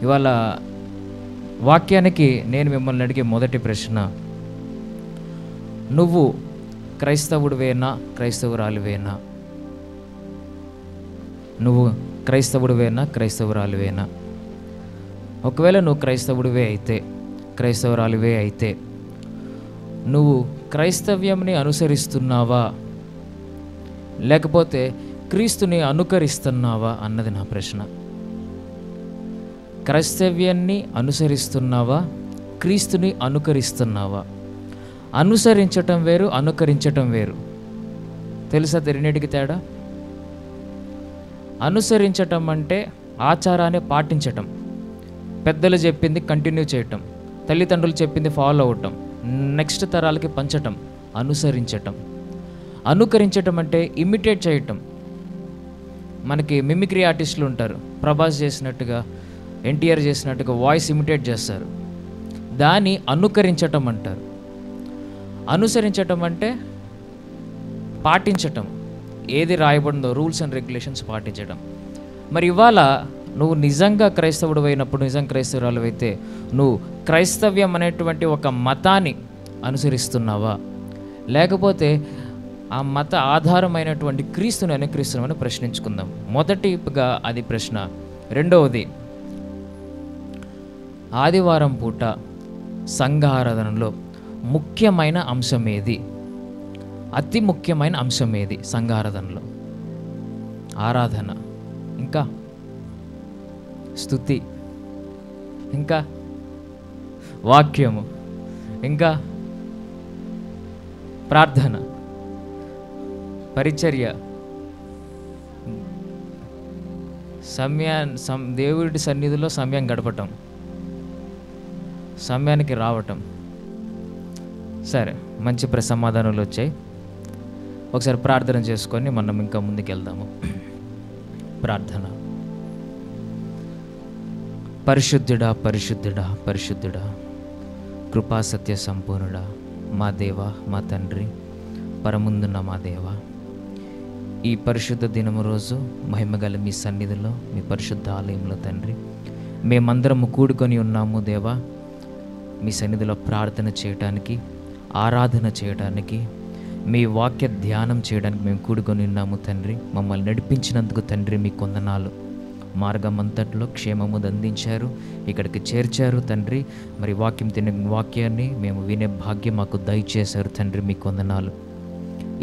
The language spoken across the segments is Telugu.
ఇవాళ వాక్యానికి నేను మిమ్మల్ని అడిగే మొదటి ప్రశ్న, నువ్వు క్రైస్తవుడివేనా క్రైస్తవురాలివేనా? నువ్వు క్రైస్తవుడివేనా క్రైస్తవురాలివేనా? ఒకవేళ నువ్వు క్రైస్తవురాలివే అయితే నువ్వు క్రైస్తవ్యంని అనుసరిస్తున్నావా లేకపోతే క్రీస్తుని అనుకరిస్తున్నావా అన్నది నా ప్రశ్న. క్రైస్తవ్యాన్ని అనుసరిస్తున్నావా, క్రీస్తుని అనుకరిస్తున్నావా? అనుసరించటం వేరు, అనుకరించటం వేరు. తెలుసా రెండింటికి తేడా? అనుసరించటం అంటే ఆచారాన్ని పాటించటం, పెద్దలు చెప్పింది కంటిన్యూ చేయటం, తల్లిదండ్రులు చెప్పింది ఫాలో అవటం, నెక్స్ట్ తరాలకి పంచటం అనుసరించటం. అనుకరించటం అంటే ఇమిటేట్ చేయటం. మనకి మిమిక్రీ ఆర్టిస్టులు ఉంటారు, ప్రభాస్ చేసినట్టుగా, ఎన్టీఆర్ చేసినట్టుగా వాయిస్ ఇమిటేట్ చేస్తారు. దాన్ని అనుకరించటం అంటారు. అనుసరించటం అంటే పాటించటం, ఏది రాయబడిందో రూల్స్ అండ్ రెగ్యులేషన్స్ పాటించడం. మరి ఇవాళ నువ్వు నిజంగా క్రైస్తవుడు అయినప్పుడు, నిజంగా క్రైస్తవురాలు అయితే నువ్వు క్రైస్తవ్యం అనేటువంటి ఒక మతాన్ని అనుసరిస్తున్నావా లేకపోతే ఆ మత ఆధారమైనటువంటి క్రీస్తుని అనుకరిస్తున్నామని ప్రశ్నించుకుందాం. మొదటిగా అది ప్రశ్న. రెండవది, ఆదివారం పూట సంఘ ఆరాధనలో ముఖ్యమైన అంశం ఏది? అతి ముఖ్యమైన అంశం ఏది సంఘ ఆరాధనలో? ఆరాధన, ఇంకా స్తుతి, ఇంకా వాక్యము, ఇంకా ప్రార్థన, పరిచర్య, దేవుడి సన్నిధిలో సమయం గడపటం, సమయానికి రావటం. సరే, మంచి సమాధానాలు వచ్చాయి. ఒకసారి ప్రార్థన చేసుకొని మనం ఇంకా ముందుకు వెళ్దాము. ప్రార్థన. పరిశుద్ధుడా పరిశుద్ధుడా పరిశుద్ధుడా, కృపా సత్య సంపూర్ణుడా, మా దేవ, మా తండ్రి, పరముందున్న మా దేవ, ఈ పరిశుద్ధ దినము రోజు మహిమగల మీ సన్నిధిలో, మీ పరిశుద్ధ ఆలయంలో తండ్రి మేమందరము కూడుకొని ఉన్నాము దేవా. మీ సన్నిధిలో ప్రార్థన చేయడానికి, ఆరాధన చేయడానికి, మీ వాక్య ధ్యానం చేయడానికి మేము కూడుకొని ఉన్నాము తండ్రి. మమ్మల్ని నడిపించినందుకు తండ్రి మీకు వందనాలు. మార్గం అంతట్లో క్షేమము అందించారు, ఇక్కడికి చేర్చారు తండ్రి. మరి వాక్యాన్ని మేము వినే భాగ్యం మాకు దయచేశారు తండ్రి, మీకు వందనాలు.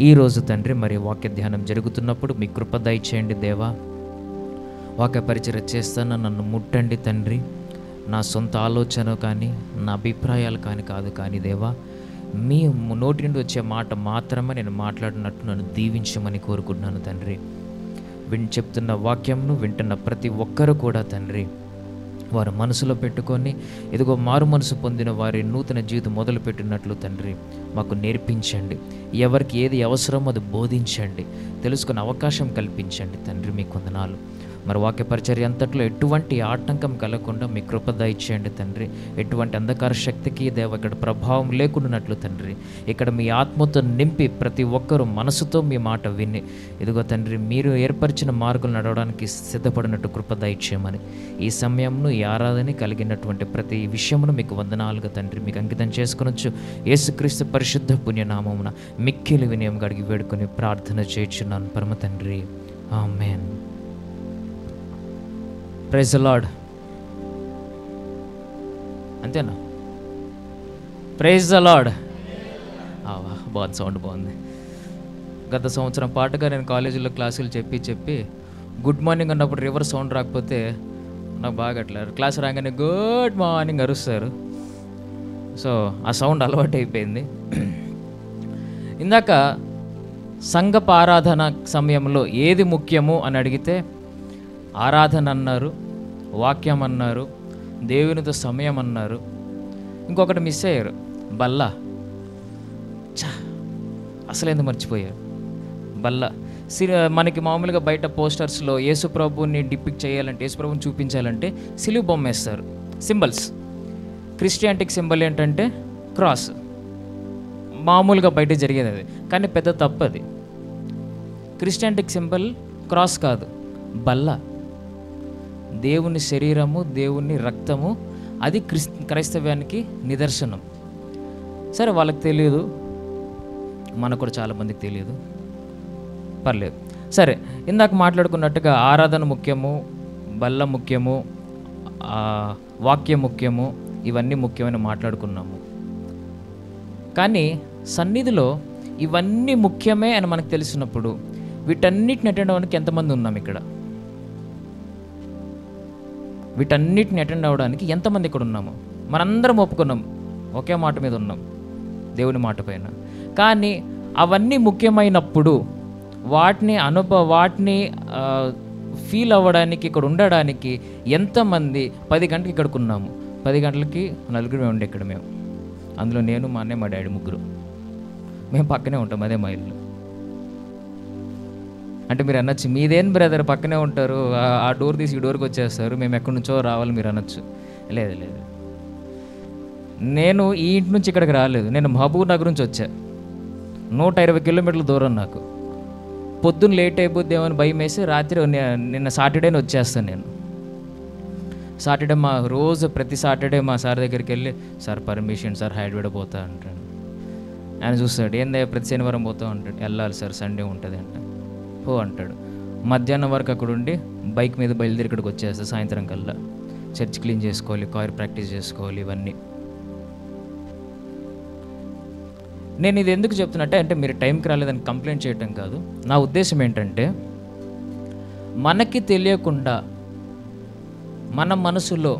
ఈరోజు తండ్రి మరి వాక్య ధ్యానం జరుగుతున్నప్పుడు మీ కృప దయచేయండి దేవా. వాక్య పరిచర్య చేస్తాను, నన్ను ముట్టండి తండ్రి. నా సొంత ఆలోచన కానీ నా అభిప్రాయాలు కాదు కానీ దేవా, మీ నోటి నుండి వచ్చే మాట మాత్రమే నేను మాట్లాడినట్టు నన్ను దీవించమని కోరుకుంటున్నాను తండ్రి. చెప్తున్న వాక్యంను వింటున్న ప్రతి ఒక్కరు కూడా తండ్రి వారు మనసులో పెట్టుకొని ఇదిగో మారు మనసు పొందిన వారి నూతన జీవితం మొదలుపెట్టినట్లు తండ్రి మాకు నేర్పించండి. ఎవరికి ఏది అవసరమో అది బోధించండి, తెలుసుకునే అవకాశం కల్పించండి తండ్రి, మీకు వందనాలు. మరి వాక్య పరిచర్య అంతట్లో ఎటువంటి ఆటంకం కలగకుండా మీ కృప దయచేయండి తండ్రి. ఎటువంటి అంధకార శక్తికి దేవ ఇక్కడ ప్రభావం లేకుండానట్లు తండ్రి, ఇక్కడ మీ ఆత్మతో నింపి ప్రతి ఒక్కరూ మనసుతో మీ మాట విని ఇదిగో తండ్రి మీరు ఏర్పరిచిన మార్గం నడవడానికి సిద్ధపడినట్టు కృప దయచేయమని, ఈ సమయంను ఈ ఆరాధన కలిగినటువంటి ప్రతి విషయమును మీకు వందనాలుగా తండ్రి మీకు అంకితం చేసుకొనొచ్చు. యేసుక్రీస్తు పరిశుద్ధ పుణ్యనామమున మిక్కిలి వినయం గడిగి వేడుకొని ప్రార్థన చేయుచున్నాను పరమ తండ్రి, ఆమేన్. Praise the lord. అంతేనా? Praise the lord. బాగుంది, సౌండ్ బాగుంది. గత సంవత్సరం పాటుగా నేను కాలేజీలో క్లాసులు చెప్పి గుడ్ మార్నింగ్ అన్నప్పుడు రివర్స్ సౌండ్ రాకపోతే నాకు బాగా అట్లా క్లాస్ రాగానే గుడ్ మార్నింగ్ అరుస్తారు. సో ఆ సౌండ్ అలవాటు అయిపోయింది. ఇందాక సంఘపు ఆరాధన సమయంలో ఏది ముఖ్యము అని అడిగితే ఆరాధన అన్నారు, వాక్యం అన్నారు, దేవునితో సమయం అన్నారు. ఇంకొకటి మిస్ అయ్యారు, బల్ల. అసలు ఎందుకు మర్చిపోయారు? బల్ల. మనకి మామూలుగా బయట పోస్టర్స్లో యేసుప్రభుని డిపిక్ట్ చేయాలంటే, యేసుప్రభుని చూపించాలంటే సిలువ బొమ్మ వేస్తారు, సింబల్స్. క్రిస్టియానిటీకి సింబల్ ఏంటంటే క్రాస్. మామూలుగా బయట జరిగేది అది, కానీ పెద్ద తప్పు అది. క్రిస్టియానిటీకి సింబల్ క్రాస్ కాదు, బల్ల. దేవుని శరీరము, దేవుని రక్తము, అది క్రైస్తవ్యానికి నిదర్శనం. సరే, వాళ్ళకి తెలియదు, మనకు కూడా చాలామందికి తెలియదు, పర్లేదు. సరే, ఇందాక మాట్లాడుకున్నట్టుగా ఆరాధన ముఖ్యము, బల్ల ముఖ్యము, వాక్యం ముఖ్యము, ఇవన్నీ ముఖ్యమని మాట్లాడుకున్నాము. కానీ సన్నిధిలో ఇవన్నీ ముఖ్యమే అని మనకు తెలిసినప్పుడు వీటన్నిటిని అటెండ్ అవ్వడానికి ఎంతమంది ఉన్నాం ఇక్కడ? వీటన్నిటిని అటెండ్ అవ్వడానికి ఎంతమంది ఇక్కడ ఉన్నాము? మనందరం ఒప్పుకున్నాం, ఒకే మాట మీద ఉన్నాం, దేవుని మాట పైన. కానీ అవన్నీ ముఖ్యమైనప్పుడు వాటిని ఫీల్ అవ్వడానికి, ఇక్కడ ఉండడానికి ఎంతమంది 10 గంటలకు ఇక్కడికి ఉన్నాము? 10 గంటలకి 4 ఉండే ఇక్కడ మేము, అందులో నేను, మా అన్నయ్య, మా డాడీ, 3. మేము పక్కనే ఉంటాం, అదే మా ఇల్లు. అంటే మీరు అనొచ్చు, మీదేం బ్రదర్ పక్కనే ఉంటారు, ఆ డోర్ తీసి ఈ డోర్కి వచ్చేస్తారు, మేము ఎక్కడి నుంచో రావాలి మీరు అనొచ్చు. లేదు లేదు, నేను ఈ ఇంటి నుంచి ఇక్కడికి రాలేదు, నేను మహబూబ్ నగర్ నుంచి వచ్చా. 120 కిలోమీటర్ల దూరం నాకు. పొద్దున్న లేట్ అయిపోద్దేమో అని భయం వేసి రాత్రి నిన్న సాటర్డేనే వచ్చేస్తాను నేను. సాటర్డే ప్రతి సాటర్డే మా సార్ దగ్గరికి వెళ్ళి, సార్ పర్మిషన్ సార్, హైదరాబాద్ పోతా అంటాడు. ఆయన చూస్తాడు, ఏందే ప్రతి శనివారం పోతా అంటాడు. వెళ్ళాలి సార్, సండే ఉంటుంది అంటే పో అంటాడు. మధ్యాహ్నం వరకు అక్కడ ఉండి బైక్ మీద బయలుదేరి ఇక్కడికి వచ్చేస్తా. సాయంత్రం కల్లా చర్చ్ క్లీన్ చేసుకోవాలి, కార్ ప్రాక్టీస్ చేసుకోవాలి, ఇవన్నీ. నేను ఇది ఎందుకు చెప్తున్నట్టే, అంటే మీరు టైంకి రాలేదని కంప్లైంట్ చేయటం కాదు. నా ఉద్దేశం ఏంటంటే, మనకి తెలియకుండా మన మనసులో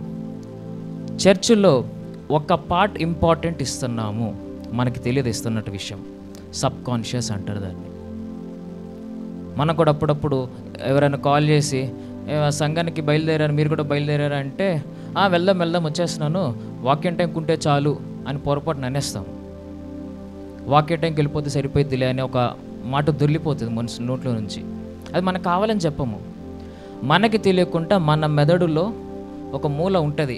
చర్చిలో ఒక పార్ట్ ఇంపార్టెంట్ ఇస్తున్నాము, మనకి తెలియదు ఇస్తున్నట్టు విషయం. సబ్ కాన్షియస్ అంటారు దాన్ని. మనకు కూడా అప్పుడప్పుడు ఎవరైనా కాల్ చేసి, సంఘానికి బయలుదేరారు, మీరు కూడా బయలుదేరారా అంటే, వెళ్దాం వచ్చేస్తున్నాను, వాక్యం టైంకి ఉంటే చాలు అని పొరపాటున అనేస్తాం. వాక్యం టైంకి వెళ్ళిపోతే సరిపోయిద్దిలే అని ఒక మాట దొర్లిపోతుంది మనసు నోట్లో నుంచి. అది మనకు కావాలని చెప్పము. మనకి తెలియకుండా మన మెదడులో ఒక మూల ఉంటుంది.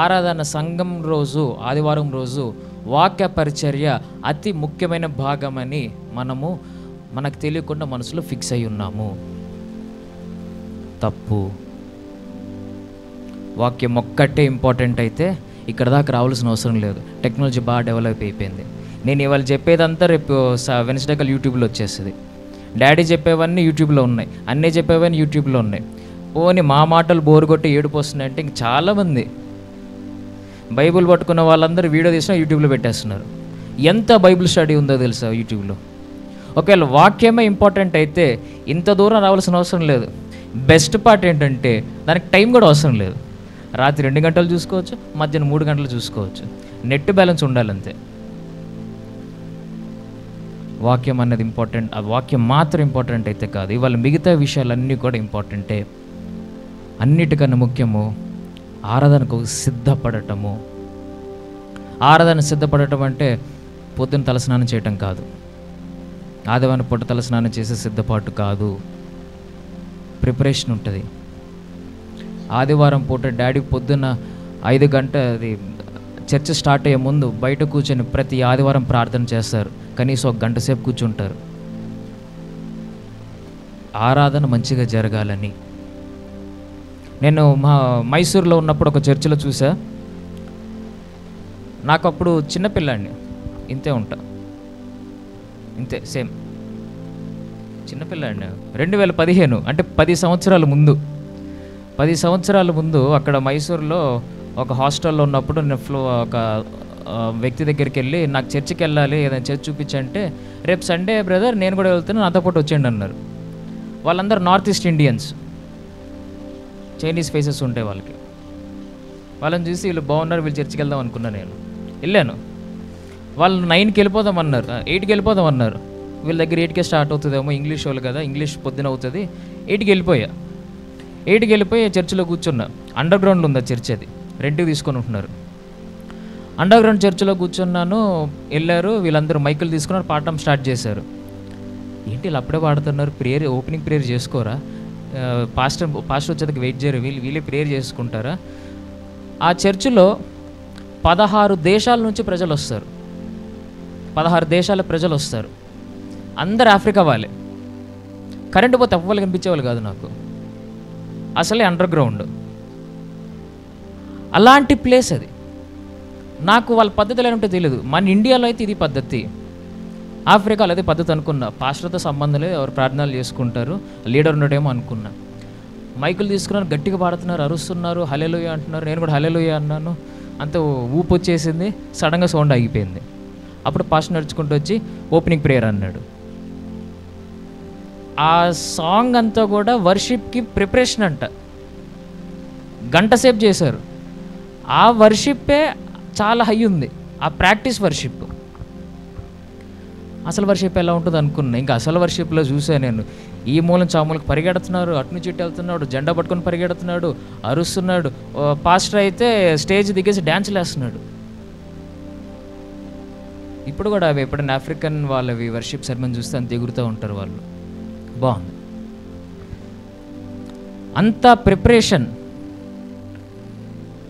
ఆరాధన సంఘం రోజు, ఆదివారం రోజు వాక్య పరిచర్య అతి ముఖ్యమైన భాగమని మనకు తెలియకుండా మనసులో ఫిక్స్ అయి ఉన్నాము. తప్పు. వాక్యం ఒక్కటే ఇంపార్టెంట్ అయితే ఇక్కడ దాకా రావాల్సిన అవసరం లేదు. టెక్నాలజీ బాగా డెవలప్ అయిపోయింది. నేను ఇవాళ చెప్పేదంతా రేపు వెన్స్డే కల్ యూట్యూబ్లో వచ్చేస్తుంది. డాడీ చెప్పేవన్నీ యూట్యూబ్లో ఉన్నాయి, అన్నీ చెప్పేవన్నీ యూట్యూబ్లో ఉన్నాయి. పోనీ మా మాటలు బోరు కొట్టి ఏడుపు వస్తున్నాయి అంటే ఇంక చాలామంది బైబిల్ పట్టుకున్న వాళ్ళందరూ వీడియో తీసినా యూట్యూబ్లో పెట్టేస్తున్నారు. ఎంత బైబిల్ స్టడీ ఉందో తెలుసా యూట్యూబ్లో. ఒకవేళ వాక్యమే ఇంపార్టెంట్ అయితే ఇంత దూరం రావాల్సిన అవసరం లేదు. బెస్ట్ పార్ట్ ఏంటంటే దానికి టైం కూడా అవసరం లేదు. రాత్రి 2 గంటలు చూసుకోవచ్చు, మధ్యాహ్నం 3 గంటలు చూసుకోవచ్చు. నెట్ బ్యాలెన్స్ ఉండాలంతే. వాక్యం అన్నది ఇంపార్టెంట్. ఆ వాక్యం మాత్రం ఇంపార్టెంట్ అయితే కాదు, ఇవాళ మిగతా విషయాలన్నీ కూడా ఇంపార్టెంటే. అన్నిటికన్నా ముఖ్యము ఆరాధనకు సిద్ధపడటము. ఆరాధన సిద్ధపడటం అంటే పొద్దున్న తలస్నానం చేయటం కాదు, ఆదివారం పూట తలస్నానం చేసే సిద్ధపాటు కాదు. ప్రిపరేషన్ ఉంటుంది. ఆదివారం పూట డాడీ పొద్దున్న 5 గంటది చర్చ స్టార్ట్ అయ్యే ముందు బయట కూర్చొని ప్రతి ఆదివారం ప్రార్థన చేస్తారు. కనీసం 1 గంట సేపు కూర్చుంటారు, ఆరాధన మంచిగా జరగాలని. నేను మైసూర్లో ఉన్నప్పుడు ఒక చర్చిలో చూసా. నాకు అప్పుడు చిన్నపిల్లాడిని, ఇంతే ఉంటా, ఇంతే సేమ్ చిన్నపిల్లాడిని. 2015 అంటే 10 సంవత్సరాల ముందు. 10 సంవత్సరాల ముందు అక్కడ మైసూర్లో ఒక హాస్టల్లో ఉన్నప్పుడు నేను ఒక వ్యక్తి దగ్గరికి వెళ్ళి, నాకు చర్చికి వెళ్ళాలి, ఏదైనా చర్చ్ చూపించంటే, రేపు సండే బ్రదర్ నేను కూడా వెళ్తాను, నాతో పాటు వచ్చేయండి అన్నారు. వాళ్ళందరూ north east Indians, Chinese faces ఉంటాయి వాళ్ళకి. వాళ్ళని చూసి వీళ్ళు బాగున్నారు, వీళ్ళు చర్చికి వెళ్దాం అనుకున్నాను. నేను వెళ్ళాను. వాళ్ళు 9కి వెళ్ళిపోదాం అన్నారు, 8కి వెళ్ళిపోదాం అన్నారు. వీళ్ళ దగ్గర 8కే స్టార్ట్ అవుతుందేమో, ఇంగ్లీష్ వాళ్ళు కదా, ఇంగ్లీష్ పొద్దున అవుతుంది. 8కి వెళ్ళిపోయా. 8కి వెళ్ళిపోయి చర్చిలో కూర్చున్నా. అండర్ గ్రౌండ్లో ఉంది ఆ చర్చ్, అది రెంట్కి తీసుకొని ఉంటున్నారు. అండర్ గ్రౌండ్ చర్చిలో కూర్చున్నాను. వెళ్ళారు వీళ్ళందరూ, మైకులు తీసుకున్నారు, పాడటం స్టార్ట్ చేశారు. ఏంటి వీళ్ళు అప్పుడే పాడుతున్నారు, ప్రేయర్ ఓపెనింగ్ ప్రేయర్ చేసుకోరా, పాస్టర్ వచ్చేందుకు వెయిట్ చేయరు, వీళ్ళే ప్రేయర్ చేసుకుంటారా? ఆ చర్చిలో 16 దేశాల నుంచి ప్రజలు వస్తారు. 16 దేశాల ప్రజలు వస్తారు. అందరు ఆఫ్రికా వాళ్ళే. కరెంటు పోతే అవ్వాలి కనిపించేవాళ్ళు కాదు నాకు. అసలే అండర్ గ్రౌండ్. అలాంటి ప్లేస్ అది. నాకు వాళ్ళ పద్ధతులు ఏంటో తెలియదు. మన ఇండియాలో అయితే ఇది పద్ధతి, ఆఫ్రికాలో అదే పద్ధతి అనుకున్నా. పాస్టర్తో సంబంధం లేదు, ఎవరు ప్రార్థనలు చేసుకుంటారు, లీడర్ ఉన్నాడేమో అనుకున్నా. మైకులు తీసుకున్నారు, గట్టిగా పాడుతున్నారు, అరుస్తున్నారు, హల్లెలూయా అంటున్నారు. నేను కూడా హల్లెలూయా అన్నాను. అంత ఊపు వచ్చేసింది, సడన్గా సౌండ్ ఆగిపోయింది. అప్పుడు పాస్టర్ నడుచుకుంటూ వచ్చి ఓపెనింగ్ ప్రేయర్ అన్నాడు. ఆ సాంగ్ అంతా కూడా వర్షిప్కి ప్రిపరేషన్ అంట, గంట సేపు చేశారు. ఆ వర్షిప్పే చాలా హై ఉంది, ఆ ప్రాక్టీస్ వర్షిప్. అసలు వర్షిప్ ఎలా ఉంటుంది అనుకున్నా. ఇంకా అసలు వర్షిప్లో చూసా నేను, ఈ మూలం చామూలకు పరిగెడుతున్నారు, అటు నుంచి ఇటు వెళ్తున్నాడు, జెండా పట్టుకొని పరిగెడుతున్నాడు, అరుస్తున్నాడు. పాస్టర్ అయితే స్టేజ్ దిగేసి డ్యాన్స్లు వేస్తున్నాడు. ఇప్పుడు కూడా అవి ఎప్పుడైనా ఆఫ్రికన్ వాళ్ళవి వర్షిప్ సెర్మన్ చూస్తే అంత ఎగురుతూ ఉంటారు వాళ్ళు. బాగుంది. అంత ప్రిపరేషన్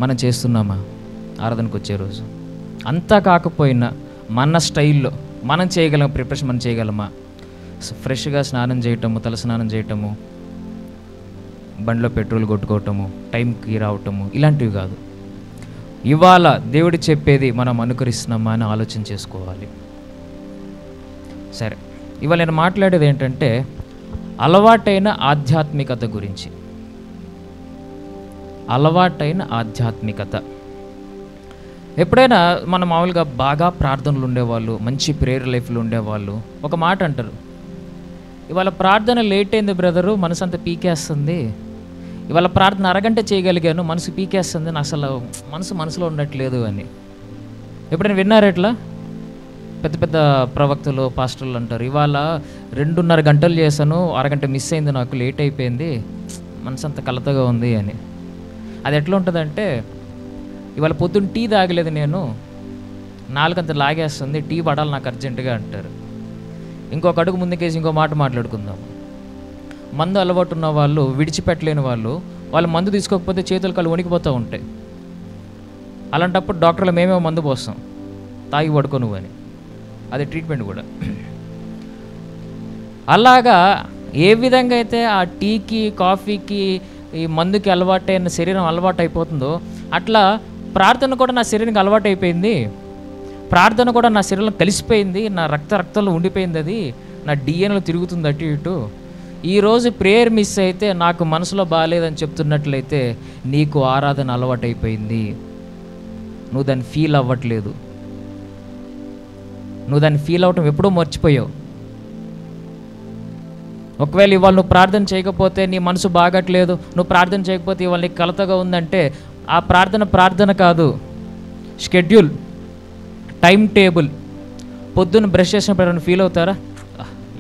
మనం చేస్తున్నామా ఆరాధనకు వచ్చే రోజు? అంతా కాకపోయినా మన స్టైల్లో మనం చేయగలం ప్రిపరేషన్ మనం చేయగలమా? ఫ్రెష్గా స్నానం చేయటము, తల స్నానం చేయటము, బండిలో పెట్రోల్ కొట్టుకోవటము, టైంకి రావటము, ఇలాంటివి కాదు. ఇవాళ దేవుడు చెప్పేది మనం అనుకరిస్తున్నామా అని ఆలోచన చేసుకోవాలి. సరే, ఇవాళ నేను మాట్లాడేది ఏంటంటే అలవాటైన ఆధ్యాత్మికత గురించి. అలవాటైన ఆధ్యాత్మికత. ఎప్పుడైనా మనం మామూలుగా బాగా ప్రార్థనలు ఉండేవాళ్ళు, మంచి ప్రేయర్ లైఫ్లో ఉండేవాళ్ళు ఒక మాట అంటారు, ఇవాళ ప్రార్థన లేట్ అయింది బ్రదరు, మనసు అంతా పీకేస్తుంది. ఇవాళ ప్రార్థన అరగంట చేయగలిగాను, మనసు పీకేస్తుంది, అసలు మనసులో ఉండట్లేదు అని. ఎప్పుడైనా విన్నారు ఎట్లా? పెద్ద పెద్ద ప్రవక్తలు, పాస్టర్లు అంటారు, ఇవాళ 2.5 గంటలు చేశాను, అరగంట మిస్ అయింది, నాకు లేట్ అయిపోయింది, మనసు అంత కలతగా ఉంది అని. అది ఎట్లా ఉంటుందంటే, ఇవాళ పొద్దున్న టీ తాగలేదు నేను, నాలుగంత లాగేస్తుంది, టీ పడాలి నాకు అర్జెంటుగా అంటారు. ఇంకొక అడుగు ముందుకేసి ఇంకో మాట మాట్లాడుకుందాం. మందు అలవాటు ఉన్న వాళ్ళు, విడిచిపెట్టలేని వాళ్ళు మందు తీసుకోకపోతే చేతులు కాళ్ళు వణికిపోతూ ఉంటాయి. అలాంటప్పుడు డాక్టర్లు మేమేమో మందు పోస్తాం, తాగి పడుకో నువ్వు అని. అది ట్రీట్మెంట్ కూడా. అలాగా ఏ విధంగా అయితే ఆ టీకి, కాఫీకి, ఈ మందుకి అలవాటైన శరీరం అలవాటు అయిపోతుందో, అట్లా ప్రార్థన కూడా నా శరీరానికి అలవాటు అయిపోయింది. ప్రార్థన కూడా నా శరీరంలో కలిసిపోయింది, నా రక్తంలో ఉండిపోయింది, అది నా డిఎన్ఏలో తిరుగుతుంది అటు ఇటు. ఈరోజు ప్రేయర్ మిస్ అయితే నాకు మనసులో బాగాలేదని చెప్తున్నట్లయితే నీకు ఆరాధన అలవాటు అయిపోయింది, నువ్వు దాన్ని ఫీల్ అవ్వట్లేదు. నువ్వు దాన్ని ఫీల్ అవ్వటం ఎప్పుడూ మర్చిపోయావు. ఒకవేళ ఇవాళ నువ్వు ప్రార్థన చేయకపోతే నీ మనసు బాగట్లేదు, నువ్వు ప్రార్థన చేయకపోతే ఇవాళ నీకు కలతగా ఉందంటే ఆ ప్రార్థన కాదు, షెడ్యూల్, టైం టేబుల్. పొద్దున్న బ్రష్ చేసినప్పుడు ఏమైనా ఫీల్ అవుతారా?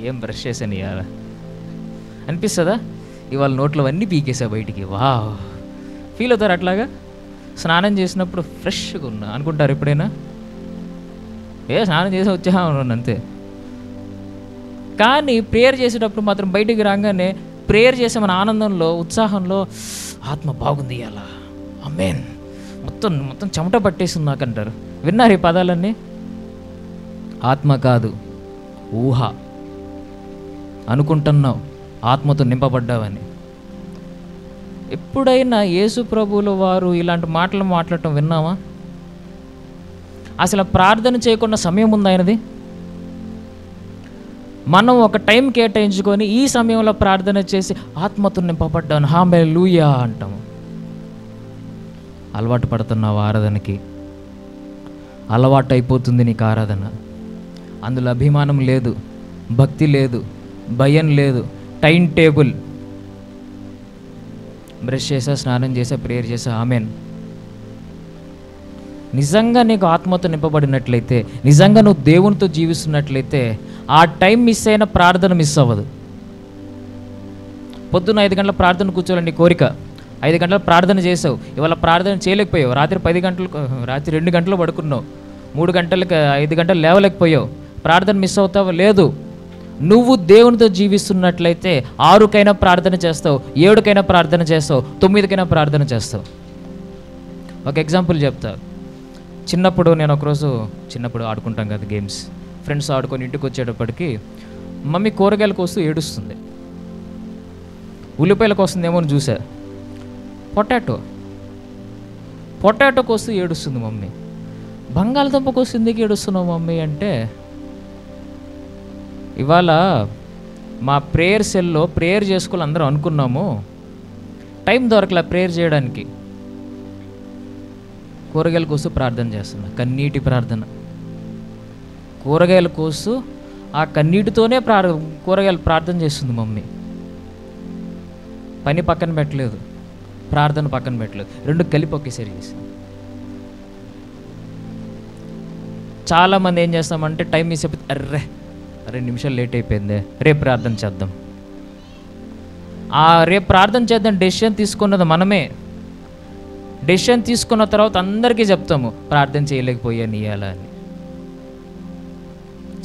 ఏం బ్రష్ చేశాను ఇవాళ అనిపిస్తుందా? ఇవాళ నోట్లో అన్నీ పీకేసా బయటికి, వా ఫీల్ అవుతారు. అట్లాగా స్నానం చేసినప్పుడు ఫ్రెష్గా ఉన్నా అనుకుంటారు ఎప్పుడైనా? స్నానం చేసి వచ్చాను అంతే. కానీ ప్రేయర్ చేసేటప్పుడు మాత్రం బయటికి రాగానే ప్రేయర్ చేసే మన ఆనందంలో, ఉత్సాహంలో, ఆత్మ బాగుంది అలా, ఆమేన్, మొత్తం చెమట పట్టేస్తుంది నాకంటారు. విన్నారు ఈ పదాలన్నీ? ఆత్మ కాదు, ఊహ. అనుకుంటున్నావు ఆత్మతో నింపబడ్డావని. ఎప్పుడైనా యేసు ప్రభువుల వారు ఇలాంటి మాటలు మాట్లాడటం విన్నామా? అసలు ప్రార్థన చేయకుండా సమయం ఉంది ఆయనది. మనం ఒక టైం కేటాయించుకొని ఈ సమయంలో ప్రార్థన చేసి ఆత్మతో నింపబడ్డాను, హల్లెలూయా అంటాము. అలవాటు పడుతున్నావు ఆరాధనకి, అలవాటు అయిపోతుంది నీకు ఆరాధన. అందులో అభిమానం లేదు, భక్తి లేదు, భయం లేదు, టైం టేబుల్. బ్రష్ చేసా, స్నానం చేసా, ప్రేయర్ చేసా, ఆమెన్. నిజంగా నీకు ఆత్మతో నింపబడినట్లయితే, నిజంగా నువ్వు దేవునితో జీవిస్తున్నట్లయితే ఆ టైం మిస్ అయిన ప్రార్థన మిస్ అవ్వదు. పొద్దున్న 5 గంటల ప్రార్థన కూర్చోవాలని నీ కోరిక, 5 గంటల ప్రార్థన చేసావు, ఇవాళ ప్రార్థన చేయలేకపోయావు, రాత్రి 2 గంటలు పడుకున్నావు, 3 గంటలకు 5 గంటలు లేవలేకపోయావు, ప్రార్థన మిస్ అవుతావు. లేదు, నువ్వు దేవునితో జీవిస్తున్నట్లయితే 6కైనా ప్రార్థన చేస్తావు, 7కైనా ప్రార్థన చేస్తావు, 9కైనా ప్రార్థన చేస్తావు. ఒక ఎగ్జాంపుల్ చెప్తా. నేను ఒకరోజు ఆడుకుంటాం కదా గేమ్స్, ఫ్రెండ్స్ ఆడుకొని ఇంటికి వచ్చేటప్పటికి మమ్మీ కూరగాయలకు వస్తూ ఏడుస్తుంది. ఉల్లిపాయలకు వస్తుందేమో అని చూసా, పొటాటో కోస్తూ ఏడుస్తుంది మమ్మీ. బంగాళదుంప కోస్తూ ఎందుకు ఏడుస్తున్నావు మమ్మీ అంటే, ఇవాళ మా ప్రేయర్ సెల్లో ప్రేయర్ చేసుకోవాలి అందరం అనుకున్నాము, టైం దొరకలే ప్రేయర్ చేయడానికి. కూరగాయల కోస్తూ ప్రార్థన చేస్తున్నా, కన్నీటి ప్రార్థన. కూరగాయల కోస్తూ ఆ కన్నీటితోనే కూరగాయలు ప్రార్థన చేస్తుంది మమ్మీ. పని పక్కన పెట్టలేదు, ప్రార్థన పక్కన పెట్టలేదు, రెండు కలిపి ఒకేసారి చేసింది. చాలామంది ఏం చేస్తామంటే టైం మిస్ అయిపోతే, అర్రే 2 నిమిషాలు లేట్ అయిపోయింది, రేపు ప్రార్థన చేద్దాం. రేపు ప్రార్థన చేద్దాం డెసిషన్ తీసుకున్నది మనమే. డెసిషన్ తీసుకున్న తర్వాత అందరికీ చెప్తాము, ప్రార్థన చేయలేకపోయాను ఇయ్యాల అని.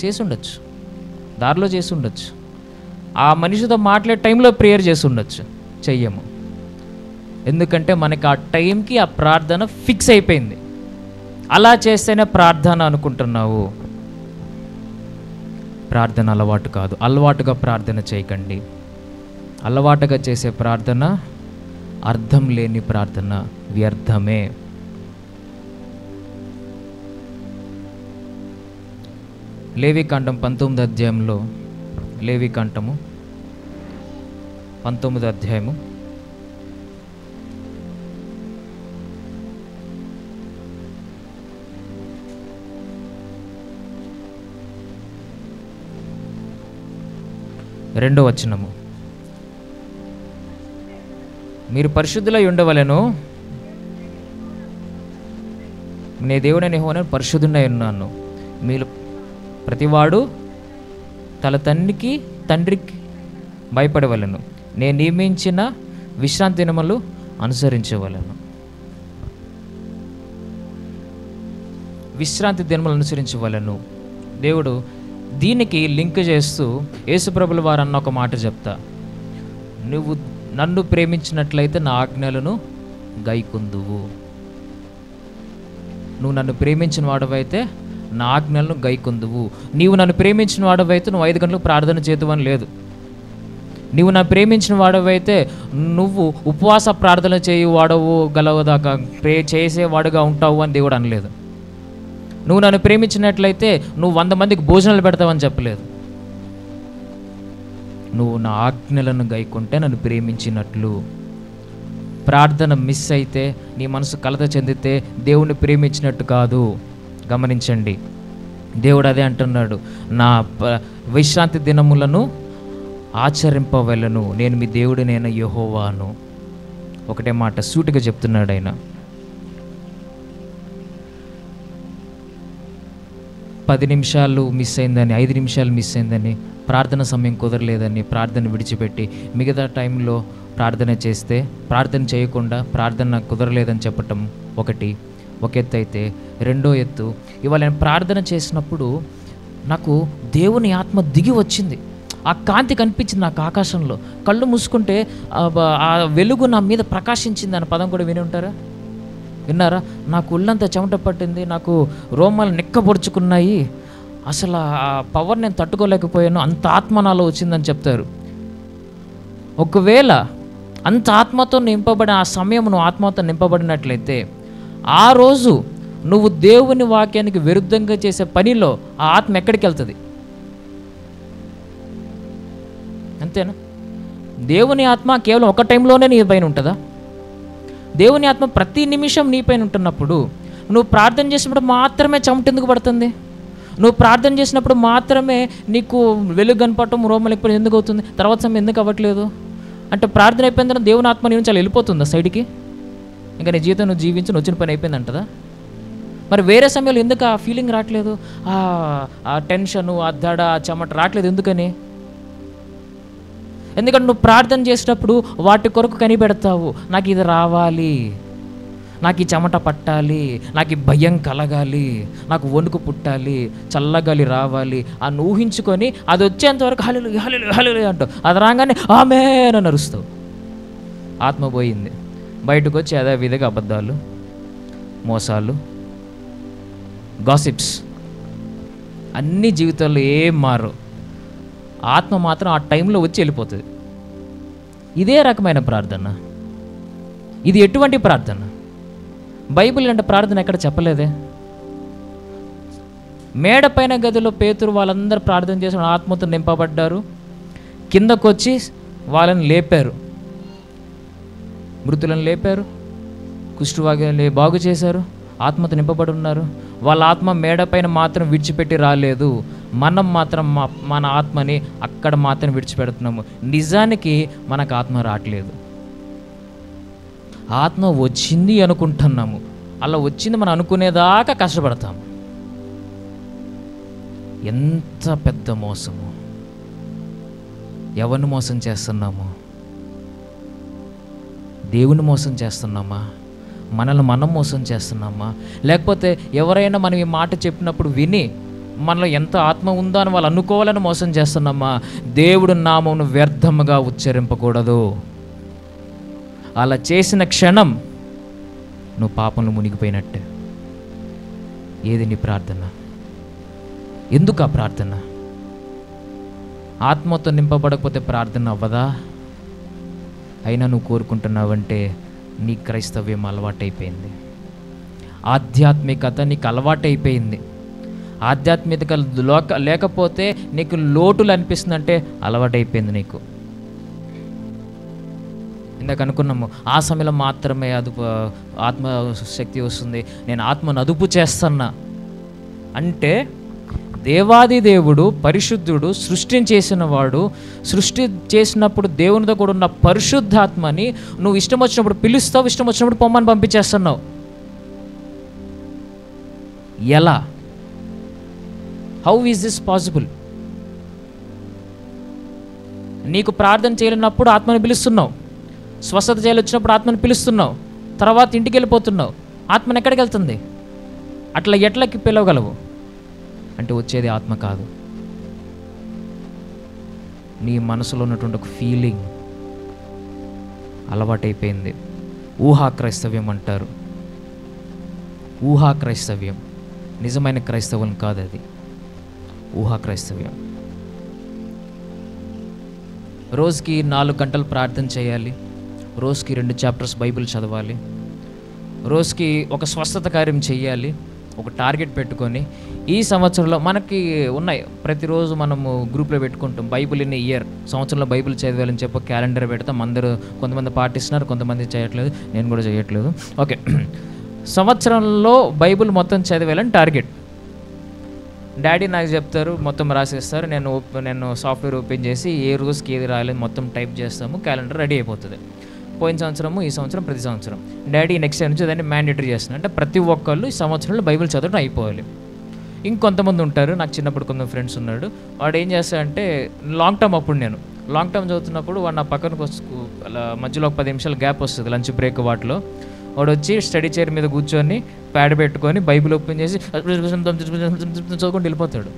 చేసి ఉండొచ్చు, దారిలో చేసి ఉండొచ్చు, ఆ మనిషితో మాట్లాడే టైంలో ప్రేయర్ చేసి ఉండొచ్చు, చెయ్యము. ఎందుకంటే మనకి ఆ టైంకి ఆ ప్రార్థన ఫిక్స్ అయిపోయింది. అలా చేస్తేనే ప్రార్థన అనుకుంటున్నావు. ప్రార్థన అలవాటు కాదు. అలవాటుగా ప్రార్థన చేయకండి. అలవాటుగా చేసే ప్రార్థన అర్థం లేని ప్రార్థన, వ్యర్థమే. లేవికాండం 19వ అధ్యాయంలో, లేవికాండము 19వ అధ్యాయము 2వ వచనము, మీరు పరిశుద్ధులై ఉండవలెను, నే దేవుడైన యెహోవాను పరిశుద్ధుడై ఉన్నాను. మీరు ప్రతివాడు తల తండ్రికి భయపడవలెను, నేను నియమించిన విశ్రాంతి దినములు అనుసరించవలెను. విశ్రాంతి దినములు అనుసరించవలెను. దేవుడు దీనికి లింక్ చేస్తూ యేసుప్రభుల వారు అన్న ఒక మాట చెప్తా, నువ్వు నన్ను ప్రేమించినట్లయితే నా ఆజ్ఞలను గైకొందువు. నువ్వు నన్ను ప్రేమించిన వాడవైతే నా ఆజ్ఞలను గైకొందువు. నీవు నన్ను ప్రేమించిన వాడవైతే నువ్వు 5 గంటలకు ప్రార్థన చేద్దామని లేదు. నీవు నన్ను ప్రేమించిన వాడవైతే నువ్వు ఉపవాస ప్రార్థన వాడవు గలవదాకా చేసేవాడుగా ఉంటావు అని దేవుడు అనలేదు. నువ్వు నన్ను ప్రేమించినట్లయితే నువ్వు 100 మందికి భోజనాలు పెడతావని చెప్పలేదు. నువ్వు నా ఆజ్ఞలను గైకుంటే నన్ను ప్రేమించినట్లు. ప్రార్థన మిస్ అయితే, నీ మనసు కలత చెందితే దేవుణ్ణి ప్రేమించినట్టు కాదు. గమనించండి, దేవుడు అదే అంటున్నాడు, నా విశ్రాంతి దినములను ఆచరింపవలెను, నేను మీ దేవుడినైన యెహోవాను. ఒకటే మాట సూటిగా చెప్తున్నాడు ఆయన. 10 నిమిషాలు మిస్ అయిందని, 5 నిమిషాలు మిస్ అయిందని, ప్రార్థన సమయం కుదరలేదని ప్రార్థన విడిచిపెట్టి మిగతా టైంలో ప్రార్థన చేస్తే, ప్రార్థన చేయకుండా ప్రార్థన కుదరలేదని చెప్పటం ఒక ఎత్తు అయితే, రెండో ఎత్తు, ఇవాళ నేను ప్రార్థన చేసినప్పుడు నాకు దేవుని ఆత్మ దిగి వచ్చింది. ఆ కాంతి కనిపించింది నాకు ఆకాశంలో. కళ్ళు మూసుకుంటే ఆ వెలుగు నా మీద ప్రకాశించింది అన్న పదం కూడా విన్నారా? నాకు ఒళ్ళంతా చెమట పట్టింది, నాకు రోమాలు నిక్కబొడుచుకున్నాయి, అసలు ఆ పవర్ నేను తట్టుకోలేకపోయాను, అంత ఆత్మ నాలో వచ్చిందని చెప్తారు. ఒకవేళ అంత ఆత్మతో నింపబడిన ఆ సమయం నువ్వు ఆత్మతో నింపబడినట్లయితే, ఆ రోజు నువ్వు దేవుని వాక్యానికి విరుద్ధంగా చేసే పనిలో ఆ ఆత్మ ఎక్కడికి వెళ్తుంది? అంతేనా? దేవుని ఆత్మ కేవలం ఒక టైంలోనే నీ పైన ఉంటుందా? దేవుని ఆత్మ ప్రతి నిమిషం నీ పైన ఉంటున్నప్పుడు నువ్వు ప్రార్థన చేసినప్పుడు మాత్రమే చెమట ఎందుకు పడుతుంది? నువ్వు ప్రార్థన చేసినప్పుడు మాత్రమే నీకు వెలుగు కనపడటం, రోమలు ఎప్పుడు ఎందుకు అవుతుంది? తర్వాత సమయం ఎందుకు అవ్వట్లేదు? అంటే ప్రార్థన అయిపోయిన తర్వాత దేవుని ఆత్మ నీ నుంచి అలా వెళ్ళిపోతుందా సైడ్కి? ఇంకా నీ జీవితం నువ్వు జీవించి వచ్చిన పని అయిపోయింది అంటదా? మరి వేరే సమయంలో ఎందుకు ఆ ఫీలింగ్ రావట్లేదు? ఆ టెన్షను, ఆ దడ, ఆ చెమట రావట్లేదు ఎందుకని? ఎందుకంటే నువ్వు ప్రార్థన చేసేటప్పుడు వాటి కొరకు కనిపెడతావు. నాకు ఇది రావాలి, నాకు ఈ చెమట పట్టాలి, నాకు ఈ భయం కలగాలి, నాకు వణుకు పుట్టాలి, చల్లగాలి రావాలి అని ఊహించుకొని అది వచ్చేంతవరకు హల్లెలూయా హల్లెలూయా హల్లెలూయా అంటావు. అది రాగానే ఆమేన్ అని అరుస్తావు. ఆత్మ పోయింది. బయటకు వచ్చి యథావిధిగా అబద్ధాలు, మోసాలు, గాసిప్స్ అన్ని జీవితాల్లో ఏం మారు. ఆత్మ మాత్రం ఆ టైంలో వచ్చి వెళ్ళిపోతుంది. ఇదే రకమైన ప్రార్థన. ఇది ఎటువంటి ప్రార్థన? బైబిల్ అంటే ప్రార్థన ఎక్కడ చెప్పలేదే. మేడపైన గదిలో పేతురు వాళ్ళందరూ ప్రార్థన చేసి ఆత్మతో నింపబడ్డారు. కిందకొచ్చి వాళ్ళని లేపారు, మృతులను లేపారు, కుష్ఠరోగిని బాగు చేశారు, ఆత్మతో నింపబడి ఉన్నారు. వాళ్ళ ఆత్మ మేడపైన మాత్రం విడిచిపెట్టి రాలేదు. మనం మాత్రం మన ఆత్మని అక్కడ మాత్రం విడిచిపెడుతున్నాము. నిజానికి మనకు ఆత్మ రావట్లేదు. ఆత్మ వచ్చింది అనుకుంటున్నాము. అలా వచ్చింది మనం అనుకునేదాకా కష్టపడతాము. ఎంత పెద్ద మోసము! ఎవరిని మోసం చేస్తున్నాము? దేవుని మోసం చేస్తున్నామా? మనల్ని మనం మోసం చేస్తున్నామా? లేకపోతే ఎవరైనా మనం ఈ మాట చెప్పినప్పుడు విని మనలో ఎంత ఆత్మ ఉందో అని వాళ్ళు అనుకోవాలని మోసం చేస్తున్నామా? దేవుడు నామమును వ్యర్థముగా ఉచ్చరింపకూడదు. అలా చేసిన క్షణం నువ్వు పాపంలో మునిగిపోయినట్టే. ఏది నీ ప్రార్థన? ఎందుకు ఆ ప్రార్థన? ఆత్మతో నింపబడకపోతే ప్రార్థన అవ్వదా? అయినా నువ్వు కోరుకుంటున్నావంటే నీ క్రైస్తవ్యం అలవాటైపోయింది. ఆధ్యాత్మికత నీకు అలవాటైపోయింది. ఆధ్యాత్మికత లేకపోతే నీకు లోటులు అనిపిస్తుందంటే అలవాటైపోయింది నీకు. ఇందాక అనుకున్నాము ఆ సమయంలో మాత్రమే ఆత్మశక్తి వస్తుంది, నేను ఆత్మను అదుపు చేస్తున్నా అంటే దేవాది దేవుడు పరిశుద్ధుడు, సృష్టిని చేసిన వాడు. సృష్టి చేసినప్పుడు దేవునితో కూడా ఉన్న పరిశుద్ధాత్మని నువ్వు ఇష్టం వచ్చినప్పుడు పిలుస్తావు, ఇష్టం వచ్చినప్పుడు పొమ్మని పంపించేస్తున్నావు. ఎలా? How is this possible? నీకు ప్రార్థన చేయలేనప్పుడు ఆత్మని పిలుస్తున్నావు, స్వస్థత చేయాలి వచ్చినప్పుడు ఆత్మని పిలుస్తున్నావు, తర్వాత ఇంటికి వెళ్ళిపోతున్నావు. ఆత్మని ఎక్కడికి వెళ్తుంది? అట్లా ఎట్లకి పిలవగలవు? అంటే వచ్చేది ఆత్మ కాదు, నీ మనసులో ఉన్నటువంటి ఒక ఫీలింగ్ అలవాటైపోయింది. ఊహా క్రైస్తవ్యం అంటారు. ఊహా క్రైస్తవ్యం నిజమైన క్రైస్తవం కాదు, అది ఊహా క్రైస్తవ్యం. రోజుకి 4 గంటలు ప్రార్థన చేయాలి, రోజుకి 2 చాప్టర్స్ బైబిల్ చదవాలి, రోజుకి ఒక స్వస్థత కార్యం చేయాలి, ఒక టార్గెట్ పెట్టుకొని. ఈ సంవత్సరంలో మనకి ఉన్నాయి, ప్రతిరోజు మనము గ్రూప్లో పెట్టుకుంటాం బైబిల్ ఇన్ ఇయర్, సంవత్సరంలో బైబిల్ చదివాలని చెప్పి క్యాలెండర్ పెడతాం. అందరూ కొంతమంది పాటిస్తున్నారు, కొంతమంది చేయట్లేదు, నేను కూడా చేయట్లేదు. ఓకే, సంవత్సరంలో బైబిల్ మొత్తం చదివాలని టార్గెట్. డాడీ నాకు చెప్తారు, మొత్తం రాసేస్తారు. నేను సాఫ్ట్వేర్ ఓపెన్ చేసి ఏ రోజుకి ఏది రాయాలని మొత్తం టైప్ చేస్తాము, క్యాలెండర్ రెడీ అయిపోతుంది. పోయిన సంవత్సరము, ఈ సంవత్సరం, ప్రతి సంవత్సరం డాడీ నెక్స్ట్ ఇయర్ నుంచి దాన్ని మ్యాండేటరీ చేస్తున్నారు. అంటే ప్రతి ఒక్కళ్ళు ఈ సంవత్సరంలో బైబిల్ చదవడం అయిపోవాలి. ఇంకొంతమంది ఉంటారు, నాకు చిన్నప్పుడు కొంత ఫ్రెండ్స్ ఉన్నాడు, వాడు ఏం చేస్తాడంటే లాంగ్ టర్మ్, అప్పుడు నేను లాంగ్ టర్మ్ చదువుతున్నప్పుడు వాడు నా పక్కనకు అలా మధ్యలో ఒక 10 నిమిషాలు గ్యాప్ వస్తుంది లంచ్ బ్రేక్, వాటిలో వాడు వచ్చి స్టడీ చైర్ మీద కూర్చొని ప్యాడ్ పెట్టుకొని బైబిల్ ఓపెన్ చేసి చదువుకుంటూ వెళ్ళిపోతాడు.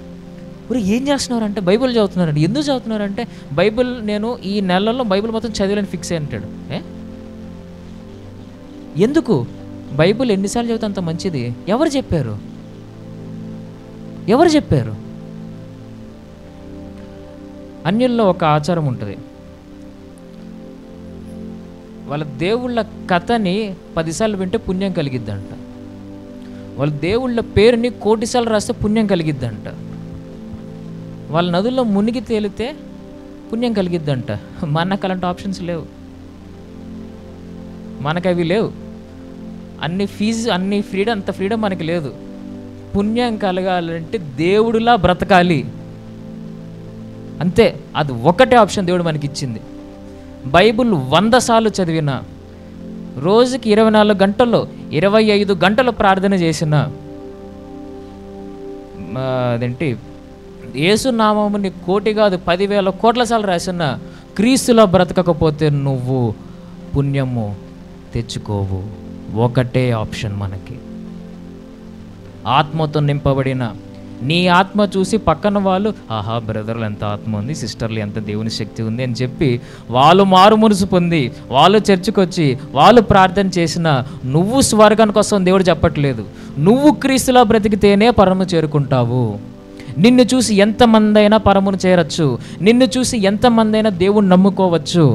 ఊరు ఏం చేస్తున్నారంటే బైబిల్ చదువుతున్నారంటే. ఎందుకు చదువుతున్నారంటే బైబిల్ నేను ఈ నెలలో బైబిల్ మొత్తం చదివాలని ఫిక్స్ అయ్యి అంటాడు. ఎందుకు? బైబిల్ ఎన్నిసార్లు చదివితే అంత మంచిది. ఎవరు చెప్పారు? ఎవరు చెప్పారు? అన్యుల్లో ఒక ఆచారం ఉంటుంది, వాళ్ళ దేవుళ్ళ కథని 10 సార్లు వింటే పుణ్యం కలిగిద్దంట, వాళ్ళ దేవుళ్ళ పేరుని 1 కోటి సార్లు రాస్తే పుణ్యం కలిగిద్దంట, వాళ్ళ నదుల్లో మునిగి తేలితే పుణ్యం కలిగిద్దంట. మనకు అలాంటి ఆప్షన్స్ లేవు, మనకు అవి లేవు. అన్ని ఫ్రీడమ్, అంత ఫ్రీడమ్ మనకి లేదు. పుణ్యం కలగాలంటే దేవుడిలా బ్రతకాలి అంతే. అది ఒకటే ఆప్షన్ దేవుడు మనకి ఇచ్చింది. బైబిల్ 100 సార్లు చదివిన, రోజుకి 24 గంటల్లో 25 గంటలు ప్రార్థన చేసిన, అదేంటి యేసు నామముని 1 కోటి కాదు 10,000 కోట్ల సార్లు రాసిన, క్రీస్తులో బ్రతకకపోతే నువ్వు పుణ్యము తెచ్చుకోవు. ఒకటే ఆప్షన్ మనకి. ఆత్మతో నింపబడిన నీ ఆత్మ చూసి పక్కన వాళ్ళు, ఆహా బ్రదర్లు ఎంత ఆత్మ ఉంది, సిస్టర్లు ఎంత దేవుని శక్తి ఉంది అని చెప్పి వాళ్ళు మారు మనసు పొంది వాళ్ళు చర్చికి వచ్చి వాళ్ళు ప్రార్థన చేసిన, నువ్వు స్వర్గానికి వస్తావు దేవుడు చెప్పట్లేదు. నువ్వు క్రీస్తులో బ్రతికితేనే పరము చేరుకుంటావు. నిన్ను చూసి ఎంతమంది అయినా పరమును చేరచ్చు, నిన్ను చూసి ఎంతమంది అయినా దేవుణ్ణి నమ్ముకోవచ్చు,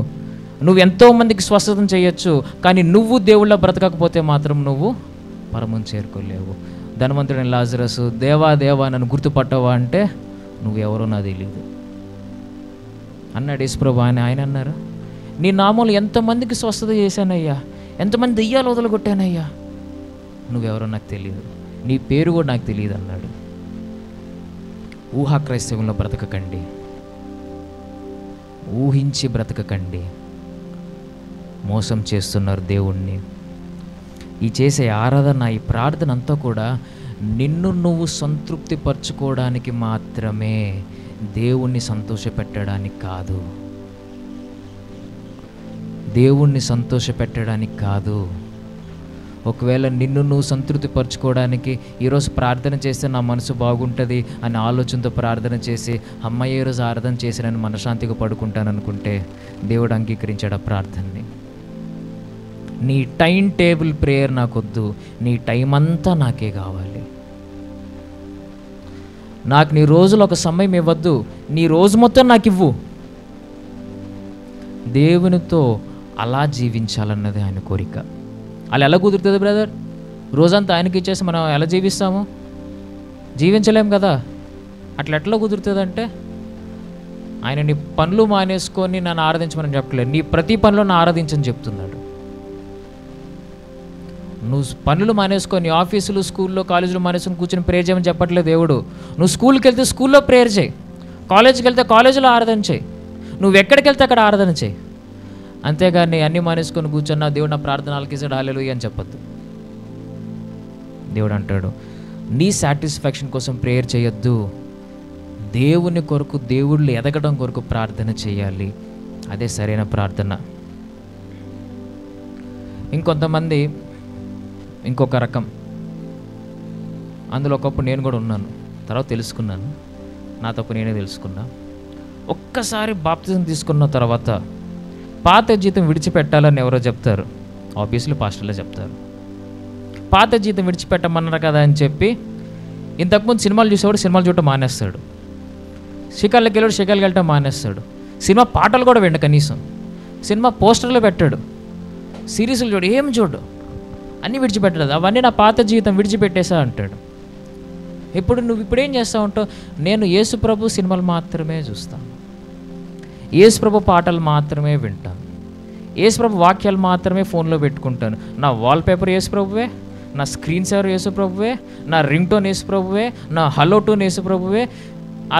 నువ్వు ఎంతోమందికి స్వస్థతం చేయొచ్చు. కానీ నువ్వు దేవుళ్ళ బ్రతకకపోతే మాత్రం నువ్వు పరమును చేరుకోలేవు. ధనవంతుడైన లాజరస్, దేవా దేవా నన్ను గుర్తుపట్టవా అంటే నువ్వెవరో నాకు తెలియదు అన్నాడు యేసుప్రభు. ఆయన అన్నారు, నీ నామంలో ఎంతమందికి స్వస్థత చేశానయ్యా, ఎంతమంది దెయ్యాలు వదలగొట్టానయ్యా, నువ్వెవరో నాకు తెలియదు, నీ పేరు కూడా నాకు తెలియదు అన్నాడు. ఊహా క్రైస్తవంలో బ్రతకకండి, ఊహించి బ్రతకకండి. మోసం చేస్తున్నారు దేవుణ్ణి. ఈ చేసే ఆరాధన, ఈ ప్రార్థన అంతా కూడా నిన్ను నువ్వు సంతృప్తి పరచుకోవడానికి మాత్రమే, దేవుణ్ణి సంతోషపెట్టడానికి కాదు. దేవుణ్ణి సంతోషపెట్టడానికి కాదు. ఒకవేళ నిన్ను నువ్వు సంతృప్తి పరచుకోవడానికి ఈరోజు ప్రార్థన చేస్తే నా మనసు బాగుంటుంది అనే ఆలోచనతో ప్రార్థన చేసి అమ్మాయి ఈరోజు ఆరాధన చేసి నేను మనశ్శాంతిగా పడుకుంటాను అనుకుంటే దేవుడు అంగీకరించాడు ఆ ప్రార్థనని. నీ టైం టేబుల్ ప్రేయర్ నాకొద్దు, నీ టైం అంతా నాకే కావాలి. నాకు నీ రోజులో ఒక సమయం ఇవ్వద్దు, నీ రోజు మొత్తం నాకు ఇవ్వు. దేవునితో అలా జీవించాలన్నది ఆయన కోరిక. అలా ఎలా కుదురుతుంది బ్రదర్? రోజంతా ఆయనకి ఇచ్చేసి మనం ఎలా జీవిస్తాము? జీవించలేం కదా. అట్లా ఎట్లా కుదురుతుంది అంటే, ఆయన నీ పనులు మానేసుకొని నన్ను ఆరాధించమని చెప్పట్లేదు, నీ ప్రతి పనిలో నన్ను ఆరాధించని చెప్తున్నాడు. నువ్వు పనులు మానేసుకొని ఆఫీసులు, స్కూల్లో, కాలేజీలో మానేసుకొని కూర్చొని ప్రేయర్ చేయమని చెప్పట్లేదు దేవుడు. నువ్వు స్కూల్కి వెళ్తే స్కూల్లో ప్రేయర్ చేయి, కాలేజీకి వెళ్తే కాలేజీలో ఆరాధన చేయి, నువ్వు ఎక్కడికి వెళ్తే అక్కడ ఆరాధన చేయి. అంతేగాని అన్నీ మానేసుకొని కూర్చున్నా దేవుడు నా ప్రార్థన ఆలకిస్తాడు హల్లెలూయా అని చెప్పొద్దు. దేవుడు అంటాడు, నీ సాటిస్ఫాక్షన్ కోసం ప్రేయర్ చేయొద్దు, దేవుని కొరకు, దేవుళ్ళు ఎదగడం కొరకు ప్రార్థన చేయాలి. అదే సరైన ప్రార్థన. ఇంకొంతమంది ఇంకొక రకం, అందులో ఒకప్పుడు నేను కూడా ఉన్నాను, తర్వాత తెలుసుకున్నాను, నా తప్పు నేనే తెలుసుకున్నా. ఒక్కసారి బాప్తిజం తీసుకున్న తర్వాత పాత జీతం విడిచిపెట్టాలని ఎవరో చెప్తారు, ఆబ్వియస్లీ పాస్టర్లే చెప్తారు. పాత జీతం విడిచిపెట్టమన్నారు కదా అని చెప్పి ఇంతకుముందు సినిమాలు చూసేవాడు సినిమాలు చూడటం మానేస్తాడు, షికార్లకి వెళ్ళాడు షికార్లకి వెళ్ళటం మానేస్తాడు, సినిమా పాటలు కూడా విండు, కనీసం సినిమా పోస్టర్లు పెట్టాడు, సిరీస్లు చూడు, ఏం చూడు, అన్నీ విడిచిపెట్టలేదు. అవన్నీ నా పాత జీవితం విడిచిపెట్టేసా అంటాడు. నువ్వు ఇప్పుడేం చేస్తూ ఉంటావు? నేను యేసుప్రభు సినిమాలు మాత్రమే చూస్తాను, యేసుప్రభు పాటలు మాత్రమే వింటాను, యేసుప్రభు వాక్యాలు మాత్రమే ఫోన్లో పెట్టుకుంటాను. నా వాల్పేపర్ యేసుప్రభువే, నా స్క్రీన్ సేవర్ యేసుప్రభువే, నా రింగ్ టోన్ యేసుప్రభువే, నా హలో టోన్ యేసుప్రభువే.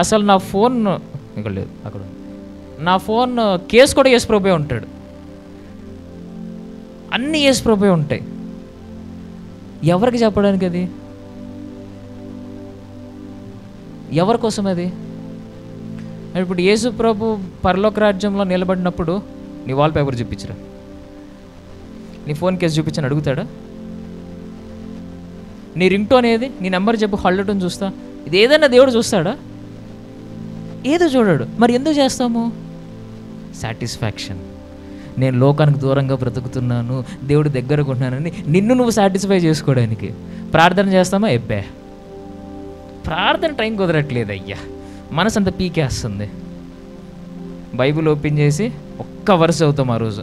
అసలు నా ఫోన్ ఇక్కడ లేదు, అక్కడ నా ఫోన్ కేసు కూడా యేసుప్రభువే ఉంటాడు. అన్నీ యేసుప్రభువే ఉంటాయి. ఎవరికి చెప్పడానికి? అది ఎవరి కోసం? అది ఇప్పుడు యేసుప్రభు పరలోక రాజ్యంలో నిలబడినప్పుడు నీ వాల్పేపర్ చూపించరా, నీ ఫోన్ కేసు చూపించని అడుగుతాడా? నీ రింగ్ టోన్ ఏది, నీ నెంబర్ చెప్పు, హల్లో టోన్ చూస్తా, ఇది ఏదైనా దేవుడు చూస్తాడా? ఏదో చూడాడు. మరి ఎందుకు చేస్తాము? సాటిస్ఫాక్షన్. నేను లోకానికి దూరంగా బ్రతుకుతున్నాను, దేవుడు దగ్గరకు ఉన్నానని నిన్ను నువ్వు సాటిస్ఫై చేసుకోవడానికి ప్రార్థన చేస్తామా? ఎబ్బే, ప్రార్థన టైం కుదరట్లేదు అయ్యా, మనసు అంత పీకేస్తుంది. బైబిల్ ఓపెన్ చేసి ఒక్క వర్స్ అవుతాం ఆ రోజు,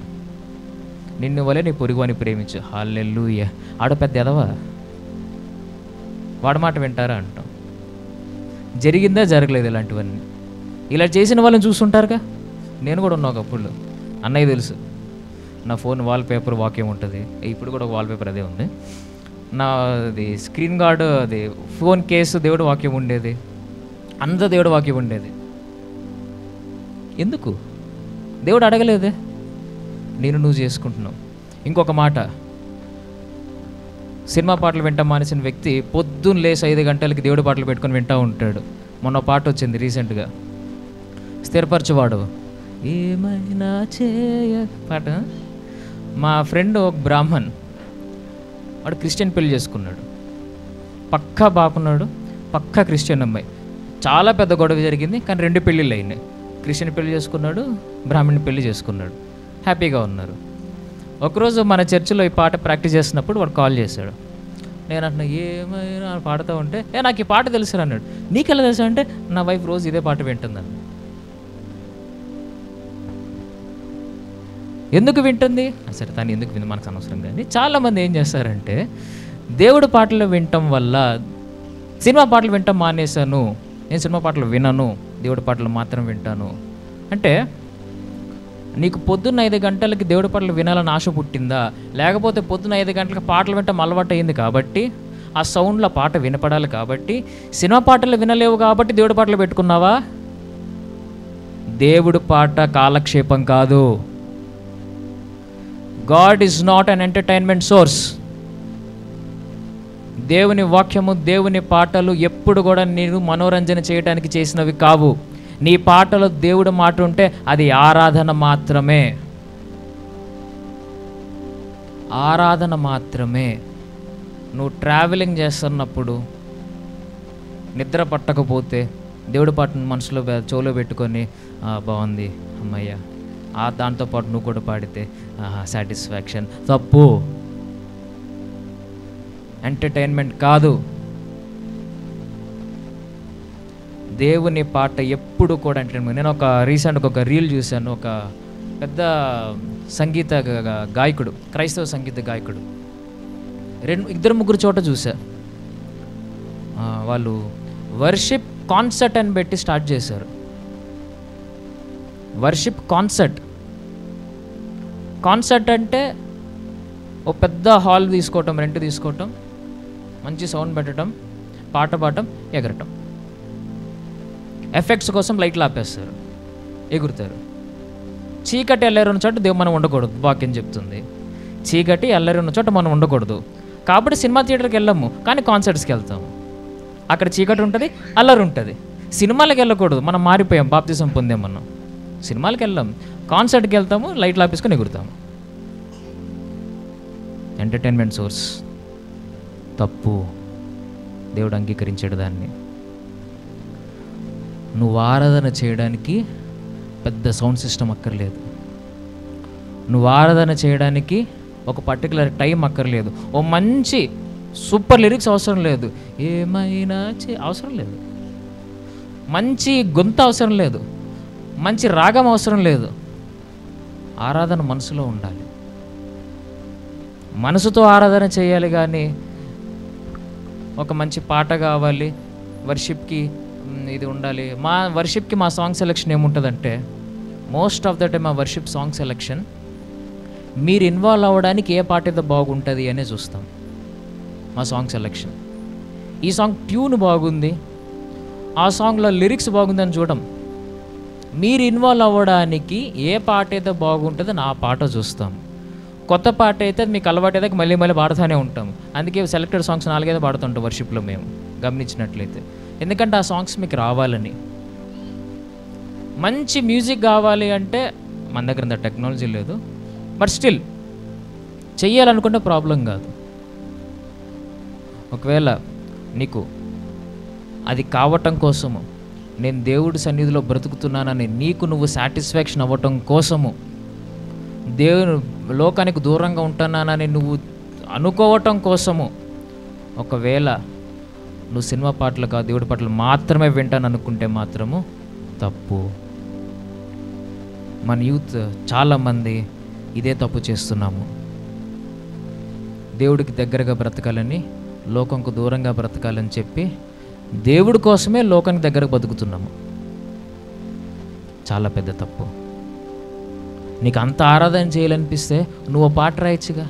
నిన్ను వలే నీ పొరుగువాని ప్రేమించు, హల్లెలూయా. ఆడ పెద్ద ఎదవా, వాడి మాట వింటారా అంటాం. జరిగిందా జరగలేదు ఇలాంటివన్నీ? ఇలా చేసిన వాళ్ళని చూస్తుంటారుగా. నేను కూడా ఉన్నా ఒకప్పుడు, అన్నయ్య తెలుసు, నా ఫోన్ వాల్పేపర్ వాక్యం ఉంటుంది, ఇప్పుడు కూడా వాల్పేపర్ అదే ఉంది. నాది స్క్రీన్ గార్డ్, అది ఫోన్ కేసు దేవుడు వాక్యం ఉండేది, అంత దేవుడు వాక్యం ఉండేది. ఎందుకు? దేవుడు అడగలేదే, నేను నువ్వు చేసుకుంటున్నావు. ఇంకొక మాట, సినిమా పాటలు వింటాం మానేసిన వ్యక్తి పొద్దున్న లేసి 5 గంటలకి దేవుడి పాటలు పెట్టుకొని వింటూ ఉంటాడు. మొన్న పాట వచ్చింది రీసెంట్గా, స్థిరపరచువాడు ఏమైనా చేయ పాట. మా ఫ్రెండ్ ఒక బ్రాహ్మణ్, వాడు క్రిస్టియన్ పెళ్లి చేసుకున్నాడు, పక్కా బాగున్నాడు, పక్కా క్రిస్టియన్ అమ్మాయి. చాలా పెద్ద గొడవ జరిగింది, కానీ 2 పెళ్ళిళ్ళు అయినాయి. క్రిస్టియన్ పెళ్లి చేసుకున్నాడు, బ్రాహ్మణ్ పెళ్లి చేసుకున్నాడు, హ్యాపీగా ఉన్నారు. ఒకరోజు మన చర్చిలో ఈ పాట ప్రాక్టీస్ చేస్తున్నప్పుడు వాడు కాల్ చేశాడు. నేను అంటున్నా ఏమైనా పాడుతూ ఉంటే, నాకు ఈ పాట తెలుసు అన్నాడు. నీకెలా తెలుసు అంటే, నా వైఫ్ రోజు ఇదే పాట వింటుందని. ఎందుకు వింటుంది? సరే తను ఎందుకు వింది మనకు అనవసరం. కానీ చాలామంది ఏం చేస్తారంటే, దేవుడి పాటలు వినటం వల్ల సినిమా పాటలు వినటం మానేశాను, నేను సినిమా పాటలు వినను, దేవుడి పాటలు మాత్రం వింటాను అంటే నీకు పొద్దున్న 5 గంటలకి దేవుడి పాటలు వినాలని ఆశ పుట్టిందా, లేకపోతే పొద్దున్న 5 గంటలకు పాటలు వినటం అలవాటు అయింది కాబట్టి ఆ సౌండ్లో పాట వినపడాలి కాబట్టి సినిమా పాటలు వినలేవు కాబట్టి దేవుడి పాటలు పెట్టుకున్నావా? దేవుడి పాట కాలక్షేపం కాదు. God is not an entertainment source. దేవుని వాక్యము, దేవుని పాటలు ఎప్పుడు కూడా నేను మనోరంజన చేయడానికి చేసినవి కావు. నీ పాటలో దేవుడు మాట ఉంటే అది ఆరాధన మాత్రమే, ఆరాధన మాత్రమే. నువ్వు ట్రావెలింగ్ చేస్తున్నప్పుడు నిద్ర పట్టకపోతే దేవుడి పాటను మనసులో చెవులో పెట్టుకొని బాగుంది అమ్మయ్య, దాంతోపాటు నువ్వు కూడా పాడితే సాటిస్ఫాక్షన్. తప్పు, ఎంటర్టైన్మెంట్ కాదు. దేవుని పాట ఎప్పుడు కూడా ఎంటర్టైన్మెంట్. నేను రీసెంట్గా ఒక రీల్ చూశాను. ఒక పెద్ద సంగీత గాయకుడు, క్రైస్తవ సంగీత గాయకుడు, 2-3 చోట చూసా. వాళ్ళు వర్షిప్ కాన్సర్ట్ అని పెట్టి స్టార్ట్ చేశారు. వర్షిప్ కాన్సర్ట్ అంటే ఓ పెద్ద హాల్ తీసుకోవటం, రెంట్ తీసుకోవటం, మంచి సౌండ్ పెట్టడం, పాట పాడటం, ఎగరటం. ఎఫెక్ట్స్ కోసం లైట్లు ఆపేస్తారు, ఎగురుతారు. చీకటి ఎల్లరి ఉన్న చోట మనం ఉండకూడదు, వాక్యం చెప్తుంది. చీకటి ఎల్లరి ఉన్న చోట మనం ఉండకూడదు. కాబట్టి సినిమా థియేటర్కి వెళ్ళాము, కానీ కాన్సర్ట్స్కి వెళ్తాము. అక్కడ చీకటి ఉంటుంది, అల్లరి ఉంటుంది. సినిమాలకు వెళ్ళకూడదు, మనం మారిపోయాం, బాప్తిజం పొందాం మనం. సినిమాలకు వెళ్ళాం, కాన్సర్ట్కి వెళ్తాము, లైట్లు ఆపేసుకొని ఎగురుతాము. ఎంటర్టైన్మెంట్ సోర్స్ తప్పు, దేవుడు అంగీకరించాడు దాన్ని. నువ్వు ఆరాధన చేయడానికి పెద్ద సౌండ్ సిస్టమ్ అక్కర్లేదు. నువ్వు ఆరాధన చేయడానికి ఒక పర్టికులర్ టైం అక్కర్లేదు. ఓ మంచి సూపర్ లిరిక్స్ అవసరం లేదు, ఏమైనా అవసరం లేదు, మంచి గొంతు అవసరం లేదు, మంచి రాగం అవసరం లేదు. ఆరాధన మనసులో ఉండాలి, మనసుతో ఆరాధన చేయాలి. కానీ ఒక మంచి పాట కావాలి, వర్షిప్కి ఇది ఉండాలి. మా వర్షిప్కి మా సాంగ్ సెలెక్షన్ ఏముంటుందంటే, మోస్ట్ ఆఫ్ ద టైమ్ మా వర్షిప్ సాంగ్ సెలెక్షన్ మీరు ఇన్వాల్వ్ అవ్వడానికి ఏ పాట అయితే బాగుంటుంది అనే చూస్తాం. మా సాంగ్ సెలెక్షన్, ఈ సాంగ్ ట్యూన్ బాగుంది, ఆ సాంగ్లో లిరిక్స్ బాగుందని చూడం. మీరు ఇన్వాల్వ్ అవ్వడానికి ఏ పాట అయితే బాగుంటుందో ఆ పాట చూస్తాం. కొత్త పాట అయితే మీకు అలవాటు అయితే మళ్ళీ పాడుతూనే ఉంటాం. అందుకే సెలెక్టెడ్ సాంగ్స్ 4-5 పాడుతుంటాం వర్షిప్లో మేము గమనించినట్లయితే. ఎందుకంటే ఆ సాంగ్స్ మీకు రావాలని. మంచి మ్యూజిక్ కావాలి అంటే మన దగ్గర అంత టెక్నాలజీ లేదు, బట్ స్టిల్ చెయ్యాలనుకుంటే ప్రాబ్లం కాదు. ఒకవేళ నీకు అది కావటం కోసము, నేను దేవుడి సన్నిధిలో బ్రతుకుతున్నానని నీకు నువ్వు సాటిస్ఫాక్షన్ అవ్వటం కోసము, దేవుని లోకానికి దూరంగా ఉంటున్నానని నువ్వు అనుకోవటం కోసము, ఒకవేళ నువ్వు సినిమా పాటలు కాదు దేవుడి పాటలు మాత్రమే వింటాను అనుకుంటే మాత్రము తప్పు. మన యూత్ చాలామంది ఇదే తప్పు చేస్తున్నాము. దేవుడికి దగ్గరగా బ్రతకాలని, లోకంకు దూరంగా బ్రతకాలని చెప్పి దేవుడి కోసమే లోకానికి దగ్గరకు బతుకుతున్నాము. చాలా పెద్ద తప్పు. నీకు అంత ఆరాధన చేయాలనిపిస్తే నువ్వు పాట రాయొచ్చుగా,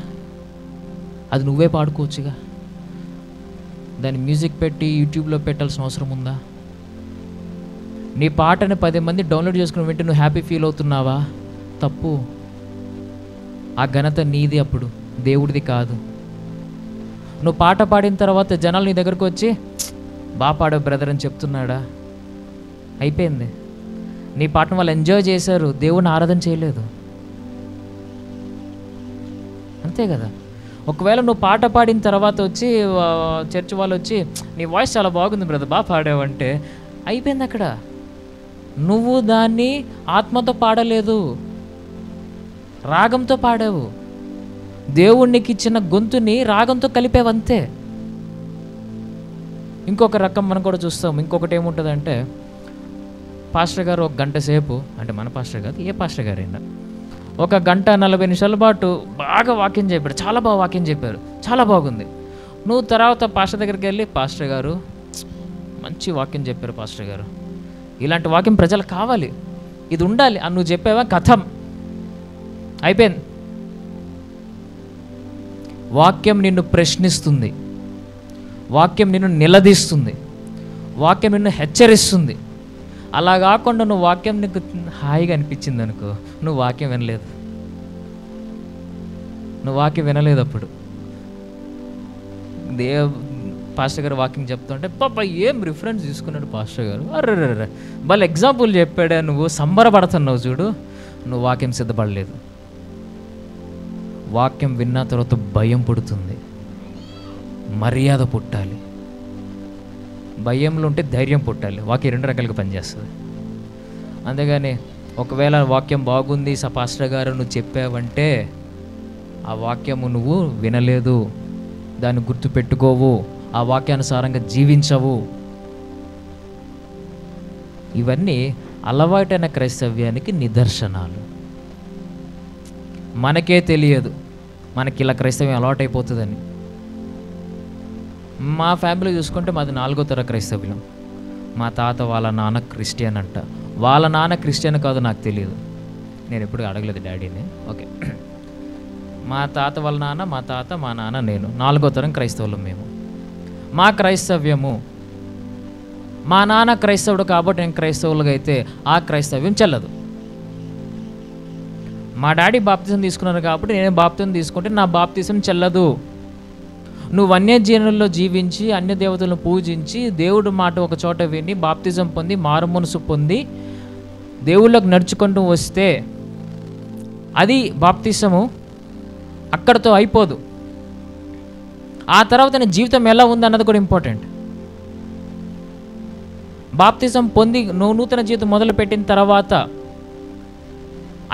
అది నువ్వే పాడుకోవచ్చుగా. దాన్ని మ్యూజిక్ పెట్టి యూట్యూబ్లో పెట్టాల్సిన అవసరం ఉందా? నీ పాటని 10 మంది డౌన్లోడ్ చేసుకుని వింటే నువ్వు హ్యాపీ ఫీల్ అవుతున్నావా? తప్పు. ఆ ఘనత నీది, అప్పుడు దేవుడిది కాదు. నువ్వు పాట పాడిన తర్వాత జనాలు నీ దగ్గరకు వచ్చి బాగా పాడావు బ్రదర్ అని చెప్తున్నాడా? అయిపోయింది. నీ పాటను వాళ్ళు ఎంజాయ్ చేశారు, దేవుడిని ఆరాధన చేయలేదు. అంతే కదా. ఒకవేళ నువ్వు పాట పాడిన తర్వాత వచ్చి చర్చ్ వాళ్ళు వచ్చి నీ వాయిస్ చాలా బాగుంది బ్రదర్, బాగా పాడావంటే అయిపోయింది అక్కడ. నువ్వు దాన్ని ఆత్మతో పాడలేదు, రాగంతో పాడావు. దేవునికి ఇచ్చిన గొంతుని రాగంతో కలిపేవంతే. ఇంకొక రకం మనం కూడా చూస్తాం. ఇంకొకటి ఏముంటుందంటే, పాస్టర్ గారు 1 గంట సేపు, అంటే మన పాస్టర్ కాదు, ఏ పాస్టర్ గారైనా 1 గంట 40 నిమిషాల పాటు బాగా వాక్యం చెప్పారు, చాలా బాగా వాక్యం చెప్పారు, చాలా బాగుంది. నువ్వు తర్వాత పాస్టర్ దగ్గరికి వెళ్ళి, పాస్టర్ గారు మంచి వాక్యం చెప్పారు పాస్టర్ గారు, ఇలాంటి వాక్యం ప్రజలకు కావాలి, ఇది ఉండాలి అని నువ్వు చెప్పావా, కథం అయిపోయింది. వాక్యం నిన్ను ప్రశ్నిస్తుంది, వాక్యం నిన్ను నిలదీస్తుంది, వాక్యం నిన్ను హెచ్చరిస్తుంది. అలా కాకుండా నువ్వు వాక్యం నీకు హాయిగా అనిపించింది అనుకో, నువ్వు వాక్యం వినలేదు, నువ్వు వాక్యం వినలేదు. అప్పుడు పాస్టర్ గారు వాకింగ్ చెప్తుంటే పాప ఏం రిఫరెన్స్ తీసుకున్నాడు పాస్టర్ గారు, అర్రే వాళ్ళు ఎగ్జాంపుల్ చెప్పాడే, నువ్వు సంబరపడుతున్నావు చూడు, నువ్వు వాక్యం సిద్ధపడలేదు. వాక్యం విన్న తర్వాత భయం పుడుతుంది, మర్యాద పుట్టాలి. భయంలో ఉంటే ధైర్యం పుట్టాలి. వాక్యం రెండు రకాలుగా పనిచేస్తుంది. అంతేగాని ఒకవేళ వాక్యం బాగుంది పాస్టర్ గారు నువ్వు చెప్పావంటే ఆ వాక్యము నువ్వు వినలేదు, దాన్ని గుర్తుపెట్టుకోవు, ఆ వాక్యానుసారంగా జీవించవు. ఇవన్నీ అలవాటైన క్రైస్తవ్యానికి నిదర్శనాలు. మనకే తెలియదు మనకి ఇలా క్రైస్తవ్యం అలవాటైపోతుందని. మా ఫ్యామిలీ చూసుకుంటే మాది 4వ తరగతి క్రైస్తవ్యం. మా తాత వాళ్ళ నాన్న క్రిస్టియన్ అంట. వాళ్ళ నాన్న క్రిస్టియన్ కాదు నాకు తెలియదు, నేను ఎప్పుడు అడగలేదు డాడీని. ఓకే, మా తాత వాళ్ళ నాన్న, మా తాత, మా నాన్న, నేను 4వ తరం క్రైస్తవులు మేము. మా క్రైస్తవ్యము, మా నాన్న క్రైస్తవుడు కాబట్టి నేను క్రైస్తవులుగా అయితే ఆ క్రైస్తవ్యం చెల్లదు. మా డాడీ బాప్తిజం తీసుకున్నారు కాబట్టి నేను బాప్తిజం తీసుకుంటే నా బాప్తిజం చెల్లదు. నువ్వు అన్యజనుల్లో జీవించి అన్య దేవతలను పూజించి దేవుడు మాట ఒక చోట విని బాప్తిజం పొంది మారు మనసు పొంది దేవుళ్ళకు నడుచుకుంటూ వస్తే అది బాప్తిజము, అక్కడితో అయిపోదు. ఆ తర్వాత నీ జీవితం ఎలా ఉంది అన్నది కూడా ఇంపార్టెంట్. బాప్తిజం పొంది నువ్వు నూతన జీవితం మొదలుపెట్టిన తర్వాత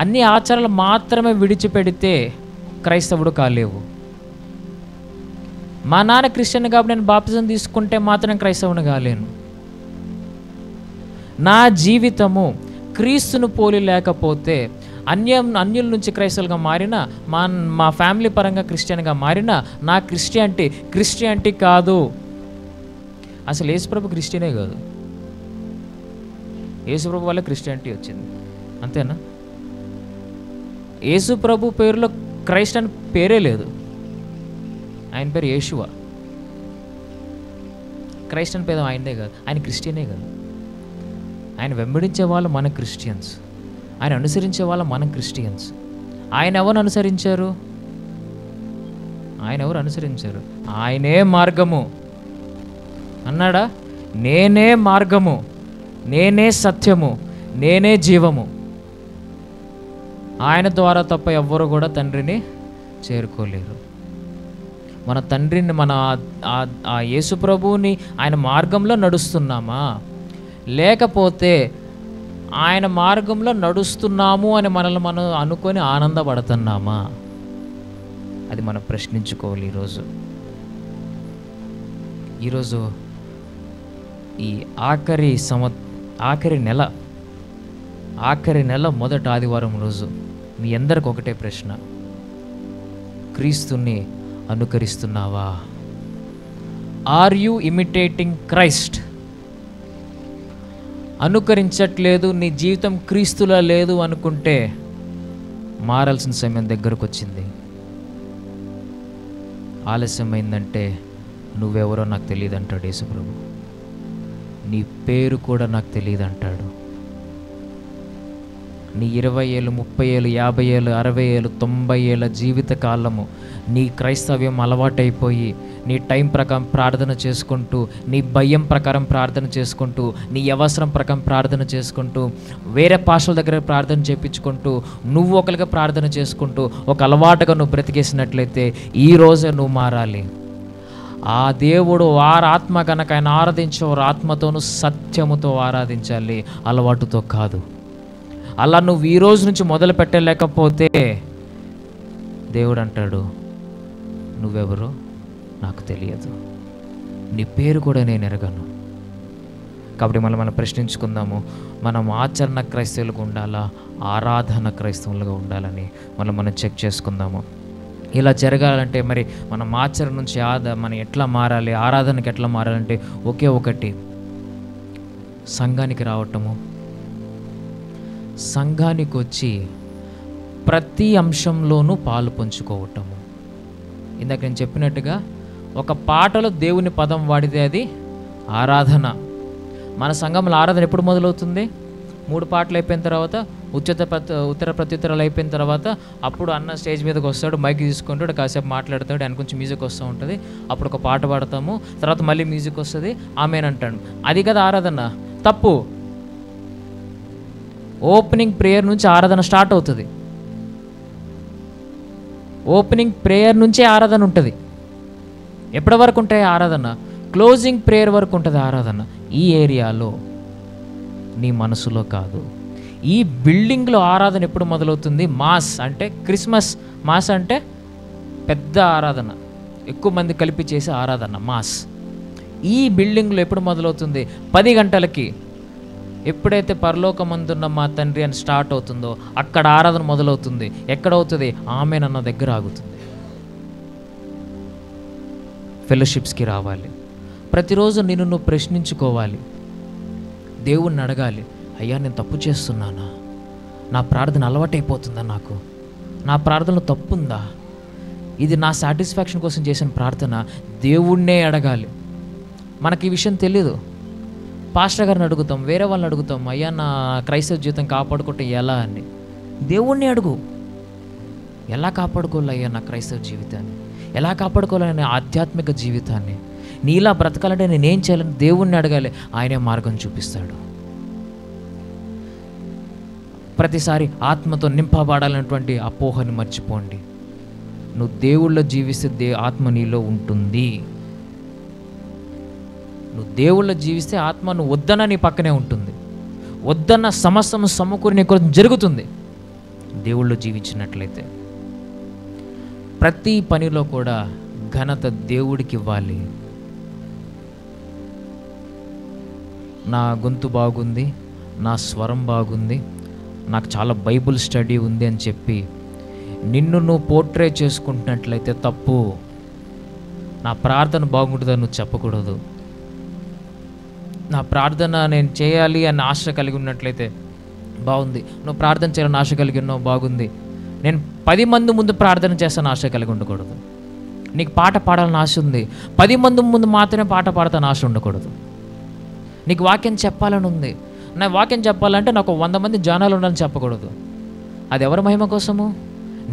అన్ని ఆచారాలు మాత్రమే విడిచిపెడితే క్రైస్తవుడు కాలేవు. మా నాన్న క్రిస్టియన్ కాబట్టి నేను బాప్తిజం తీసుకుంటే మాత్రం క్రైస్తవుని కాలేను. నా జీవితము క్రీస్తును పోలి లేకపోతే అన్యుల నుంచి క్రైస్తవులుగా మారిన, మా ఫ్యామిలీ పరంగా క్రిస్టియన్గా మారిన నా క్రిస్టియానిటీ కాదు. అసలు యేసుప్రభు క్రిస్టియనే కాదు, యేసుప్రభు వల్ల క్రిస్టియానిటీ వచ్చింది, అంతేనా? యేసుప్రభు పేరులో క్రైస్ట్ అని పేరే లేదు, ఆయన పేరు యేషువా. క్రైస్ట్ అని పేరు ఆయనదే కాదు, ఆయన క్రిస్టియనే కాదు. ఆయన వెంబడించే వాళ్ళు మన క్రిస్టియన్స్, ఆయన అనుసరించే వాళ్ళ మనం క్రిస్టియన్స్. ఆయన ఎవరు అనుసరించారు? ఆయనే మార్గము అన్నాడా? నేనే మార్గము, నేనే సత్యము, నేనే జీవము. ఆయన ద్వారా తప్ప ఎవ్వరు కూడా తండ్రిని చేరుకోలేరు. మన తండ్రిని, మన ఆ యేసు ప్రభువుని ఆయన మార్గంలో నడుస్తున్నామా, లేకపోతే ఆయన మార్గంలో నడుస్తున్నాము అని మనల్ని మనం అనుకొని ఆనందపడుతున్నామా? అది మనం ప్రశ్నించుకోవాలి. ఈరోజు ఈ ఆఖరి నెల మొదటి ఆదివారం రోజు మీ అందరికి ఒకటే ప్రశ్న, క్రీస్తుని అనుకరిస్తున్నావా? Are you imitating Christ? అనుకరించట్లేదు, నీ జీవితం క్రీస్తులా లేదు అనుకుంటే మారాల్సిన సమయం దగ్గరకు వచ్చింది. ఆలస్యమైందంటే నువ్వెవరో నాకు తెలియదు అంటాడు యేసుప్రభు. నీ పేరు కూడా నాకు తెలియదు అంటాడు. నీ 20 ఏళ్ళు, 30 ఏళ్ళు, 50 ఏళ్ళు, 60 ఏళ్ళు, 90 ఏళ్ళ జీవిత కాలము నీ క్రైస్తవ్యం అలవాటైపోయి నీ టైం ప్రకారం ప్రార్థన చేసుకుంటూ, నీ భయం ప్రకారం ప్రార్థన చేసుకుంటూ, నీ అవసరం ప్రకారం ప్రార్థన చేసుకుంటూ, వేరే పాస్టర్ల దగ్గర ప్రార్థన చేయించుకుంటూ, నువ్వు ఒకరిగా ప్రార్థన చేసుకుంటూ ఒక అలవాటుగా నువ్వు బ్రతికేసినట్లయితే ఈ రోజే నువ్వు మారాలి. ఆ దేవుడు ఆత్మ కనుక ఆయన ఆరాధించేవారు ఆత్మతోనూ సత్యముతో ఆరాధించాలి, అలవాటుతో కాదు. అలా నువ్వు ఈ రోజు నుంచి మొదలు పెట్టలేకపోతే దేవుడు అంటాడు, నువ్వెవరో నాకు తెలియదు, నీ పేరు కూడా నేను ఎరగను. కాబట్టి మనం ప్రశ్నించుకుందాము, మనం ఆచరణ క్రైస్తవులుగా ఉండాలా, ఆరాధన క్రైస్తవులుగా ఉండాలని మనం చెక్ చేసుకుందాము. ఇలా జరగాలంటే మరి మనం ఆచరణ నుంచి మనం ఎట్లా మారాలి, ఆరాధనకి ఎట్లా మారాలంటే ఒకే ఒకటి, సంఘానికి రావటము, సంఘానికి వచ్చి ప్రతి అంశంలోనూ పాలు పంచుకోవటము. ఇందాక నేను చెప్పినట్టుగా ఒక పాటలో దేవుని పదం వాడితే అది ఆరాధన. మన సంఘంలో ఆరాధన ఎప్పుడు మొదలవుతుంది? 3 పాటలు అయిపోయిన తర్వాత, ఉత్తర ప్రత్యుత్తరాలు అయిపోయిన తర్వాత, అప్పుడు అన్న స్టేజ్ మీదకి వస్తాడు, మైక్ తీసుకుంటాడు, కాసేపు మాట్లాడతాడు, ఆయన కొంచెం మ్యూజిక్ వస్తూ ఉంటుంది, అప్పుడు ఒక పాట పాడతాము, తర్వాత మళ్ళీ మ్యూజిక్ వస్తుంది, ఆమెన్ అంటాడు. అది కదా ఆరాధన. తప్పు. ఓపెనింగ్ ప్రేయర్ నుంచి ఆరాధన స్టార్ట్ అవుతుంది. ఓపెనింగ్ ప్రేయర్ నుంచే ఆరాధన ఉంటుంది. ఎప్పటి వరకు ఉంటాయి ఆరాధన? క్లోజింగ్ ప్రేయర్ వరకు ఉంటుంది ఆరాధన. ఈ ఏరియాలో, నీ మనసులో కాదు. ఈ బిల్డింగ్లో ఆరాధన ఎప్పుడు మొదలవుతుంది? మాస్ అంటే క్రిస్మస్. మాస్ అంటే పెద్ద ఆరాధన, ఎక్కువ మంది కలిపి చేసే ఆరాధన మాస్. ఈ బిల్డింగ్లో ఎప్పుడు మొదలవుతుంది? 10 గంటలకి. ఎప్పుడైతే పరలోకమందున్న మా తండ్రి అని స్టార్ట్ అవుతుందో అక్కడ ఆరాధన మొదలవుతుంది. ఎక్కడవుతుంది? ఆమెన్ అన్న దగ్గర ఆగుతుంది. ఫెలోషిప్స్కి రావాలి. ప్రతిరోజు నిన్ను నువ్వు ప్రశ్నించుకోవాలి, దేవుణ్ణి అడగాలి, అయ్యా నేను తప్పు చేస్తున్నానా? నా ప్రార్థన అలవాటైపోతుందా? నా ప్రార్థనలో తప్పుందా? ఇది నా సాటిస్ఫాక్షన్ కోసం చేసిన ప్రార్థన? దేవుణ్ణే అడగాలి. మనకి ఈ విషయం తెలీదు. పాస్టర్ గారిని అడుగుతాం, వేరే వాళ్ళని అడుగుతాం, అయ్యా నా క్రైస్తవ జీవితం కాపాడుకుంటే ఎలా అని. దేవుణ్ణి అడుగు, ఎలా కాపాడుకోవాలి అయ్యా నా క్రైస్తవ జీవితాన్ని, ఎలా కాపాడుకోవాలని ఆధ్యాత్మిక జీవితాన్ని, నీలా బ్రతకాలంటే నేనేం చేయాలని దేవుణ్ణి అడగాలి. ఆయనే మార్గం చూపిస్తాడు. ప్రతిసారి ఆత్మతో నింపబడాలన్నటువంటి అపోహని మర్చిపోండి. నువ్వు దేవుళ్ళో జీవిస్తే ఆత్మ నీలో ఉంటుంది. నువ్వు దేవుళ్ళో జీవిస్తే ఆత్మ నువ్వు వద్దన్న నీ పక్కనే ఉంటుంది. వద్దన్న సమస్తము సమకూరి నీ కొరకు జరుగుతుంది దేవుళ్ళో జీవించినట్లయితే. ప్రతి పనిలో కూడా ఘనత దేవుడికి ఇవ్వాలి. నా గొంతు బాగుంది, నా స్వరం బాగుంది, నాకు చాలా బైబుల్ స్టడీ ఉంది అని చెప్పి నిన్ను నువ్వు పోర్ట్రే చేసుకుంటున్నట్లయితే తప్పు. నా ప్రార్థన బాగుంటుందని నువ్వు చెప్పకూడదు. నా ప్రార్థన నేను చేయాలి అని ఆశ కలిగి ఉన్నట్లయితే బాగుంది, నువ్వు ప్రార్థన చేయాలని ఆశ కలిగి ఉన్నావు, బాగుంది. నేను 10 మంది ముందు ప్రార్థన చేస్తాను ఆశ కలిగి ఉండకూడదు. నీకు పాట పాడాలని ఆశ ఉంది, 10 మంది ముందు మాత్రమే పాట పాడతాను ఆశ ఉండకూడదు. నీకు వాక్యం చెప్పాలని ఉంది, నా వాక్యం చెప్పాలంటే నాకు 100 మంది జనాలు ఉండాలని చెప్పకూడదు. అది ఎవరి మహిమ కోసము?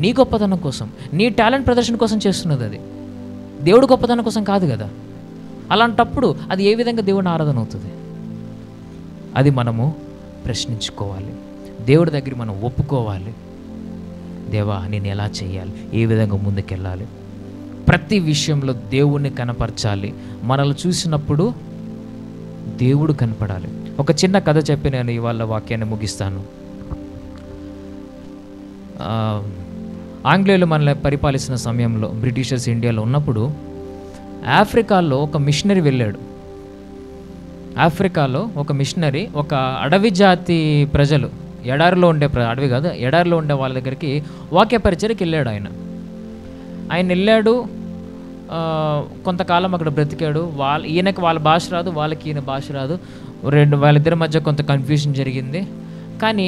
నీ గొప్పతనం కోసం, నీ టాలెంట్ ప్రదర్శన కోసం చేస్తున్నది. అది దేవుడు గొప్పతనం కోసం కాదు కదా. అలాంటప్పుడు అది ఏ విధంగా దేవుని ఆరాధన అవుతుంది? అది మనము ప్రశ్నించుకోవాలి. దేవుడి దగ్గర మనం ఒప్పుకోవాలి. దేవా నేను ఎలా చేయాలి, ఏ విధంగా ముందుకెళ్ళాలి, ప్రతి విషయంలో దేవుణ్ణి కనపరచాలి. మనల్ని చూసినప్పుడు దేవుడు కనపడాలి. ఒక చిన్న కథ చెప్పి నేను ఇవాళ వాక్యాన్ని ముగిస్తాను. ఆంగ్లేయులు మనల్ని పరిపాలిస్తున్న సమయంలో, బ్రిటిషర్స్ ఇండియాలో ఉన్నప్పుడు ఆఫ్రికాలో ఒక మిషనరీ వెళ్ళాడు. ఆఫ్రికాలో ఒక మిషనరీ ఒక అడవి జాతి ప్రజలు, ఎడారిలో ఉండే అడవి కాదు, ఎడారిలో ఉండే వాళ్ళ దగ్గరికి వాక్య పరిచర్యకి వెళ్ళాడు. ఆయన వెళ్ళాడు, కొంతకాలం అక్కడ బ్రతికాడు. ఈయనకి వాళ్ళ భాష రాదు, వాళ్ళకి ఈయన భాష రాదు. వాళ్ళిద్దరి మధ్య కొంత కన్ఫ్యూజన్ జరిగింది. కానీ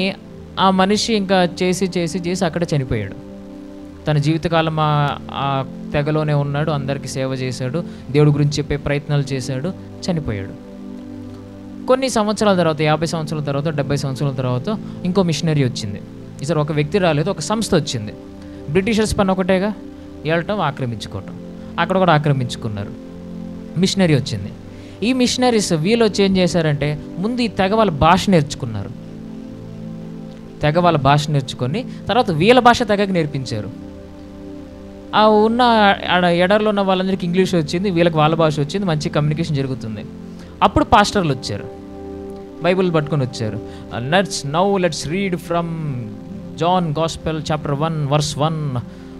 ఆ మనిషి ఇంకా చేసి చేసి చేసి అక్కడ చనిపోయాడు. తన జీవితకాలం ఆ తెగలోనే ఉన్నాడు, అందరికీ సేవ చేశాడు, దేవుడి గురించి చెప్పే ప్రయత్నాలు చేశాడు, చనిపోయాడు. కొన్ని సంవత్సరాల తర్వాత, 50 సంవత్సరాల తర్వాత, 70 సంవత్సరాల తర్వాత ఇంకో మిషనరీ వచ్చింది. ఈసారి ఒక వ్యక్తి రాలేదు, ఒక సంస్థ వచ్చింది. బ్రిటిషర్స్ పని ఒకటేగా, వెళ్ళటం, ఆక్రమించుకోవటం. అక్కడ కూడా ఆక్రమించుకున్నారు. మిషనరీ వచ్చింది. ఈ మిషనరీస్ వీళ్ళు ఏం చేశారంటే ముందు ఈ తెగ వాళ్ళ భాష నేర్చుకున్నారు. తెగ వాళ్ళ భాష నేర్చుకొని తర్వాత వీళ్ళ భాష తెగకి నేర్పించారు. ఆ ఉన్న ఎడర్లో ఉన్న వాళ్ళందరికీ ఇంగ్లీష్ వచ్చింది, వీళ్ళకి వాళ్ళ భాష వచ్చింది, మంచి కమ్యూనికేషన్ జరుగుతుంది. అప్పుడు పాస్టర్లు వచ్చారు, బైబిల్ పట్టుకొని వచ్చారు. Let's read from John gospel chapter 1 verse 1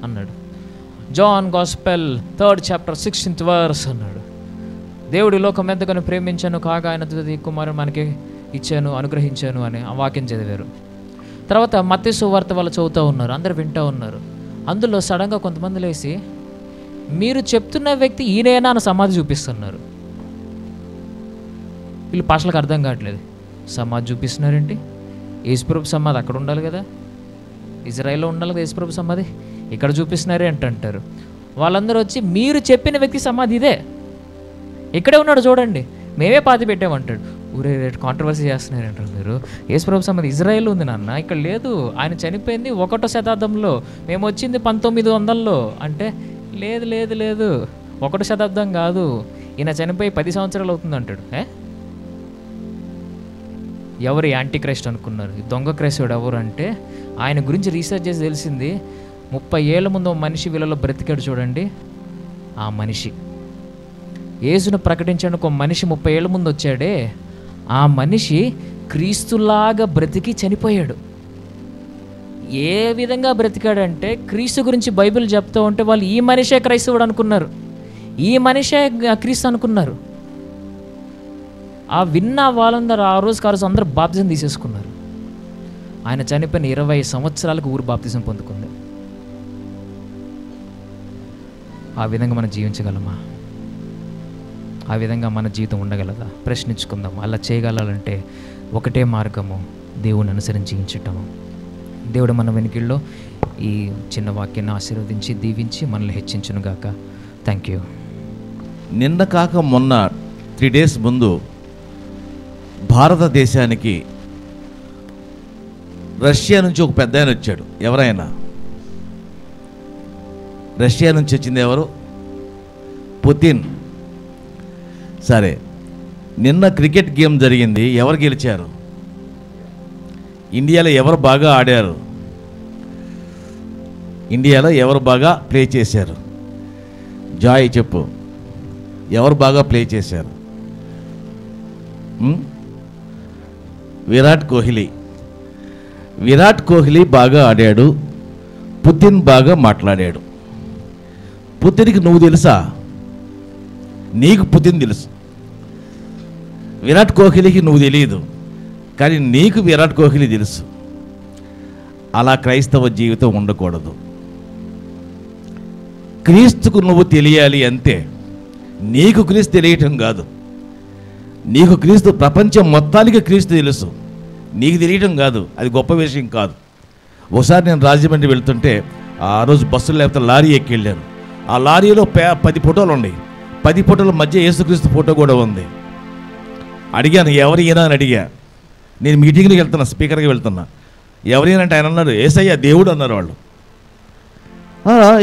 అన్నాడు. John gospel 3rd chapter 16th verse అన్నాడు. దేవుడి లోకం ఎంతగానో ప్రేమించాను కాగా ఆయన కుమారుడు మనకి ఇచ్చాను, అనుగ్రహించాను అని ఆ వాక్యం చదివారు. తర్వాత మత్తయి సువార్త వాళ్ళు చదువుతూ ఉన్నారు, అందరు వింటూ ఉన్నారు. అందులో సడన్గా కొంతమంది లేసి, మీరు చెప్తున్న వ్యక్తి ఈయనేనా అని సమాధి చూపిస్తున్నారు. వీళ్ళు పాషలకు అర్థం కావట్లేదు. సమాధి చూపిస్తున్నారేంటి? యేసుప్రభు సమాధి అక్కడ ఉండాలి కదా, ఇజ్రాయెల్లో ఉండాలి కదా యేసుప్రభు సమాధి, ఇక్కడ చూపిస్తున్నారే అంటారు. వాళ్ళందరూ వచ్చి, మీరు చెప్పిన వ్యక్తి సమాధి ఇదే, ఇక్కడే ఉన్నాడు చూడండి, మేమే పాతి పెట్టామంటాడు. ఊరే కాంట్రవర్సీ చేస్తున్నారంటారు మీరు. యేసుప్రభు సమాధి ఇజ్రాయెల్ ఉంది నాన్న, ఇక్కడ లేదు, ఆయన చనిపోయింది 1వ శతాబ్దంలో, మేము వచ్చింది 1900లో. అంటే లేదు లేదు లేదు, 1వ శతాబ్దం కాదు, ఈయన చనిపోయి 10 సంవత్సరాలు అవుతుంది అంటాడు. ఎవరు యాంటీ క్రైస్ట్ అనుకున్నారు? దొంగ క్రైస్తవుడు ఎవరు అంటే, ఆయన గురించి రీసెర్చ్ చేసి తెలిసింది 30 ఏళ్ల ముందు మనిషి వీళ్ళలో బ్రతికాడు చూడండి, ఆ మనిషి యేసును ప్రకటించడానికి ఒక మనిషి 30 ఏళ్ల ముందు వచ్చాడే, ఆ మనిషి క్రీస్తులాగా బ్రతికి చనిపోయాడు. ఏ విధంగా బ్రతికాడంటే, క్రీస్తు గురించి బైబిల్ చెప్తూ ఉంటే వాళ్ళు ఈ మనిషే క్రైస్తవుడు అనుకున్నారు, ఈ మనిషే క్రీస్తు అనుకున్నారు. ఆ విన్న వాళ్ళందరూ ఆ రోజు అందరూ బాప్తిజం తీసేసుకున్నారు. ఆయన చనిపోయిన 20 సంవత్సరాలకు ఊరు బాప్తిజం పొందుకుంది. ఆ విధంగా మనం జీవించగలమా? ఆ విధంగా మన జీవితం ఉండగలదా? ప్రశ్నించుకుందాం. అలా చేయగలాలంటే ఒకటే మార్గము, దేవుని అనుసరించి జీవించటము. దేవుడు మన వెనుకల్లో ఈ చిన్న వాక్యాన్ని ఆశీర్వదించి దీవించి మనల్ని హెచ్చించునుగాక. Thank you. నిన్న కాక మొన్న 3 days ముందు భారతదేశానికి రష్యా నుంచి ఒక పెద్ద ఆయన వచ్చాడు. ఎవరైనా రష్యా నుంచి వచ్చింది ఎవరు? పుతిన్. సరే, నిన్న క్రికెట్ గేమ్ జరిగింది. ఎవరు గెలిచారు? ఇండియాలో ఎవరు బాగా ఆడారు? ఇండియాలో ఎవరు బాగా ప్లే చేశారు? జాయ్ చెప్పు, ఎవరు బాగా ప్లే చేశారు? విరాట్ కోహ్లీ. విరాట్ కోహ్లీ బాగా ఆడాడు, పుతిన్ బాగా మాట్లాడాడు. పుతిన్కి నువ్వు తెలుసా? నీకు పుతిన్ తెలుసు, విరాట్ కోహ్లీకి నువ్వు తెలియదు, కానీ నీకు విరాట్ కోహ్లీ తెలుసు. అలా క్రైస్తవ జీవితం ఉండకూడదు. క్రీస్తుకు నువ్వు తెలియాలి అంతే, నీకు క్రీస్తు తెలియటం కాదు. నీకు క్రీస్తు, ప్రపంచం మొత్తానికి క్రీస్తు తెలుసు, నీకు తెలియటం కాదు. అది గొప్ప విషయం కాదు. ఒకసారి నేను రాజమండ్రి వెళ్తుంటే, ఆ రోజు బస్సులు లేకపోతే లారీ ఎక్కి వెళ్ళాను. ఆ లారీలో 10 ఫోటోలు ఉన్నాయి. 10 ఫోటోల మధ్య యేసుక్రీస్తు ఫోటో కూడా ఉంది. అడిగాను, ఎవరైనా అని అడిగా. నేను మీటింగ్కి వెళ్తున్నా, స్పీకర్కి వెళ్తున్నా. ఎవరైనా అంటే ఆయన అన్నారు, యేసయ్య దేవుడు అన్నారు వాళ్ళు.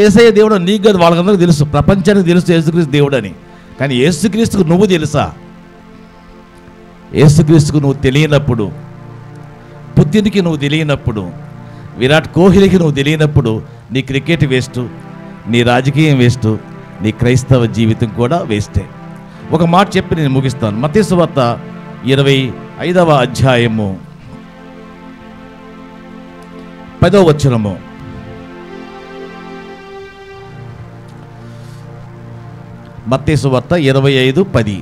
యేసయ్య దేవుడు నీకు కాదు, వాళ్ళకందరికీ తెలుసు, ప్రపంచానికి తెలుసు యేసుక్రీస్తు దేవుడు అని. కానీ యేసుక్రీస్తుకు నువ్వు తెలుసా? యేసుక్రీస్తుకు నువ్వు తెలియనప్పుడు, పుతిన్కి నువ్వు తెలియనప్పుడు, విరాట్ కోహ్లీకి నువ్వు తెలియనప్పుడు నీ క్రికెట్ వేస్ట్, నీ రాజకీయం వేస్ట్, నీ క్రైస్తవ జీవితం కూడా వేస్టే. ఒక మాట చెప్పి నేను ముగిస్తాను. మత్తయి సువార్త 25వ అధ్యాయము 10వ వచనము. మత్తయి సువార్త 25:10.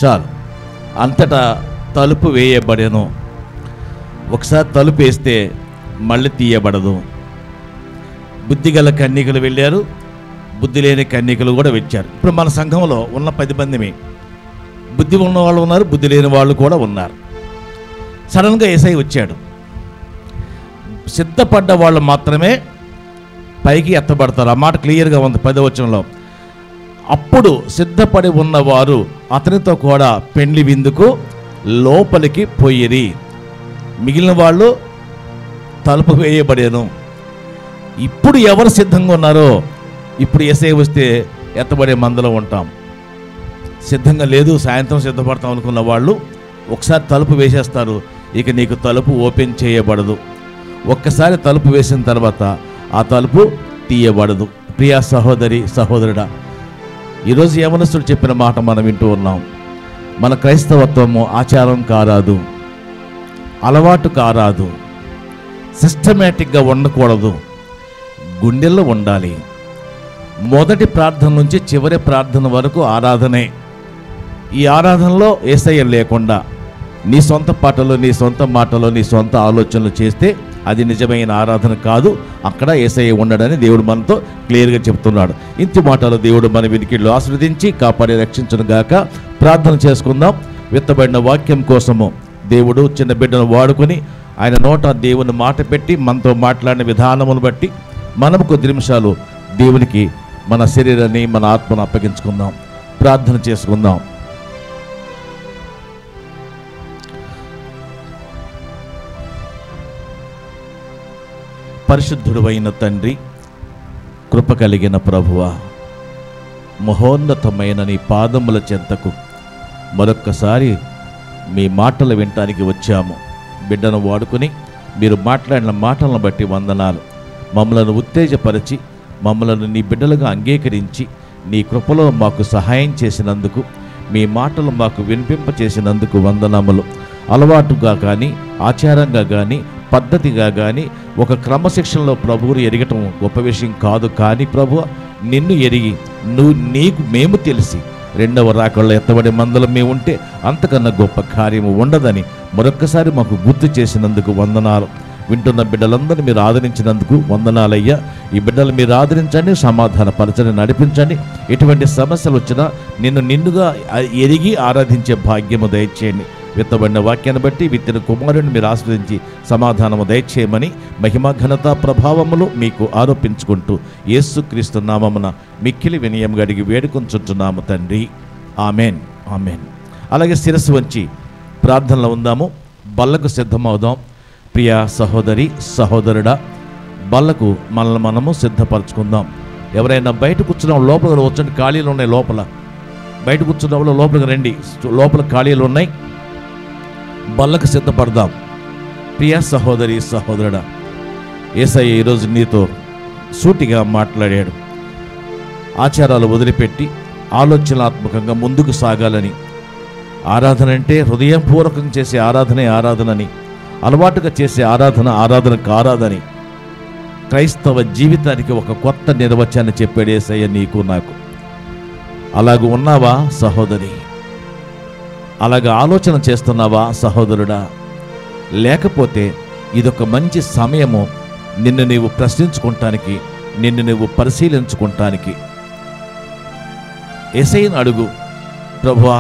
చాలు. అంతటా తలుపు వేయబడెను. ఒకసారి తలుపు వేస్తే మళ్ళీ తీయబడదు. బుద్ధిగల కన్యకలు వెళ్ళారు, బుద్ధి లేని కన్యకలు కూడా వచ్చారు. ఇప్పుడు మన సంఘంలో ఉన్న 10 మందిమే బుద్ధి ఉన్న వాళ్ళు ఉన్నారు, బుద్ధి లేని వాళ్ళు కూడా ఉన్నారు. సడన్గా యేసయ్య వచ్చాడు. సిద్ధపడ్డ వాళ్ళు మాత్రమే పైకి ఎత్తబడతారు. ఆ మాట క్లియర్గా ఉంది 10వ వచనంలో. అప్పుడు సిద్ధపడి ఉన్నవారు అతనితో కూడా పెండ్లి విందుకు లోపలికి పోయిరి. మిగిలిన వాళ్ళు తలుపు వేయబడేను. ఇప్పుడు ఎవరు సిద్ధంగా ఉన్నారో, ఇప్పుడు యేసయ్య వస్తే ఎత్తబడే మందలో ఉంటాం. సిద్ధంగా లేదు, సాయంత్రం సిద్ధపడతాం అనుకున్న వాళ్ళు ఒకసారి తలుపు వేసేస్తారు. ఇక నీకు తలుపు ఓపెన్ చేయబడదు. ఒక్కసారి తలుపు వేసిన తర్వాత ఆ తలుపు తీయబడదు. ప్రియా సహోదరి సహోదరుడా, ఈరోజు యవనస్తుడు చెప్పిన మాట మనం వింటూ ఉన్నాం. మన క్రైస్తవత్వము ఆచారం కారాదు, అలవాటు కారాదు, సిస్టమేటిక్గా ఉండకూడదు. గుండెల్లో ఉండాలి. మొదటి ప్రార్థన నుంచి చివరి ప్రార్థన వరకు ఆరాధనే. ఈ ఆరాధనలో యేసయ్య లేకుండా నీ సొంత పాటలో, నీ సొంత మాటలో, నీ సొంత ఆలోచనలు చేస్తే అది నిజమైన ఆరాధన కాదు. అక్కడ యేసయ్య ఉండడని దేవుడు మనతో క్లియర్గా చెప్తున్నాడు. ఇంటి మాటలు దేవుడు మన వినికిడిలో ఆశీర్వదించి కాపాడి రక్షించును గాక. ప్రార్థన చేసుకుందాం. విత్తబడిన వాక్యం కోసము దేవుడు చిన్న బిడ్డను వాడుకొని ఆయన నోట దేవుని మాట పెట్టి మనతో మాట్లాడిన విధానమును బట్టి మనం కొద్ది నిమిషాలు దేవునికి మన శరీరాన్ని, మన ఆత్మను అప్పగించుకుందాం. ప్రార్థన చేసుకుందాం. పరిశుద్ధుడు అయిన తండ్రి, కృప కలిగిన ప్రభువా, మహోన్నతమైన నీ పాదముల చెంతకు మరొక్కసారి మీ మాటలు వినటానికి వచ్చాము. బిడ్డను వాడుకొని మీరు మాట్లాడిన మాటలను బట్టి వందనాలు. మమ్మలను ఉత్తేజపరిచి మమ్మలను నీ బిడ్డలుగా అంగీకరించి నీ కృపలో మాకు సహాయం చేసినందుకు, మీ మాటలు మాకు వినిపింపచేసినందుకు వందనములు. అలవాటుగా కానీ, ఆచారంగా కానీ, పద్ధతిగా కానీ, ఒక క్రమశిక్షణలో ప్రభువుని ఎరగటం గొప్ప విషయం కాదు. కానీ ప్రభువా, నిన్ను ఎరిగి నీకు మేము తెలిసి రెండవ రాకడలో ఎత్తబడే మందలో మేము ఉంటే అంతకన్నా గొప్ప కార్యము ఉండదని మరొక్కసారి మాకు గుర్తు చేసినందుకు వందనాలు. వింటున్న బిడ్డలందరినీ మీరు ఆదరించినందుకు వందనాలయ్యా. ఈ బిడ్డలు మీరు ఆదరించండి, సమాధానపరచండి, నడిపించండి. ఎటువంటి సమస్యలు వచ్చినా నిన్నుగా ఎరిగి ఆరాధించే భాగ్యము దయచేయండి. విత్తబడిన వాక్యాన్ని బట్టి విత్తిన కుమారుని మీరు ఆస్వాదించి సమాధానము దయచేయమని మహిమ, ఘనత, ప్రభావములు మీకు ఆరోపించుకుంటూ యేసుక్రీస్తు నామమున మిక్కిలి వినయంగా అడిగి వేడుకొంచుచున్నాము తండ్రి. Amen, amen. అలాగే శిరస్సు వంచి ప్రార్థనలో ఉందాము. బల్లకు సిద్ధమవుదాం. ప్రియ సహోదరి, సహోదరుడా, బల్లకు మనల్ని మనము సిద్ధపరచుకుందాం. ఎవరైనా బయట కూర్చున్నాం, లోపల వచ్చండి. ఖాళీలు ఉన్నాయి లోపల. బయట కూర్చున్న వాళ్ళు లోపలికి రండి. లోపల ఖాళీలు ఉన్నాయి. బల్లకు సిద్ధపడదాం. ప్రియ సహోదరి, సహోదరుడా, యేసయ్య ఈరోజు నీతో సూటిగా మాట్లాడాడు. ఆచారాలు వదిలిపెట్టి ఆలోచనాత్మకంగా ముందుకు సాగాలని, ఆరాధన అంటే హృదయపూర్వకంగా చేసే ఆరాధనే ఆరాధనని, అలవాటుగా చేసే ఆరాధన కారాదని, క్రైస్తవ జీవితానికి ఒక కొత్త నిర్వచనాన్ని చెప్పాడు యేసయ్య నీకు నాకు. అలాగ ఉన్నావా సహోదరి? అలాగ ఆలోచన చేస్తున్నావా సహోదరుడా? లేకపోతే ఇదొక మంచి సమయము నిన్ను నీవు ప్రశ్నించుకుంటానికి, నిన్ను నువ్వు పరిశీలించుకుంటానికి. యేసయ్యను అడుగు, ప్రభువా,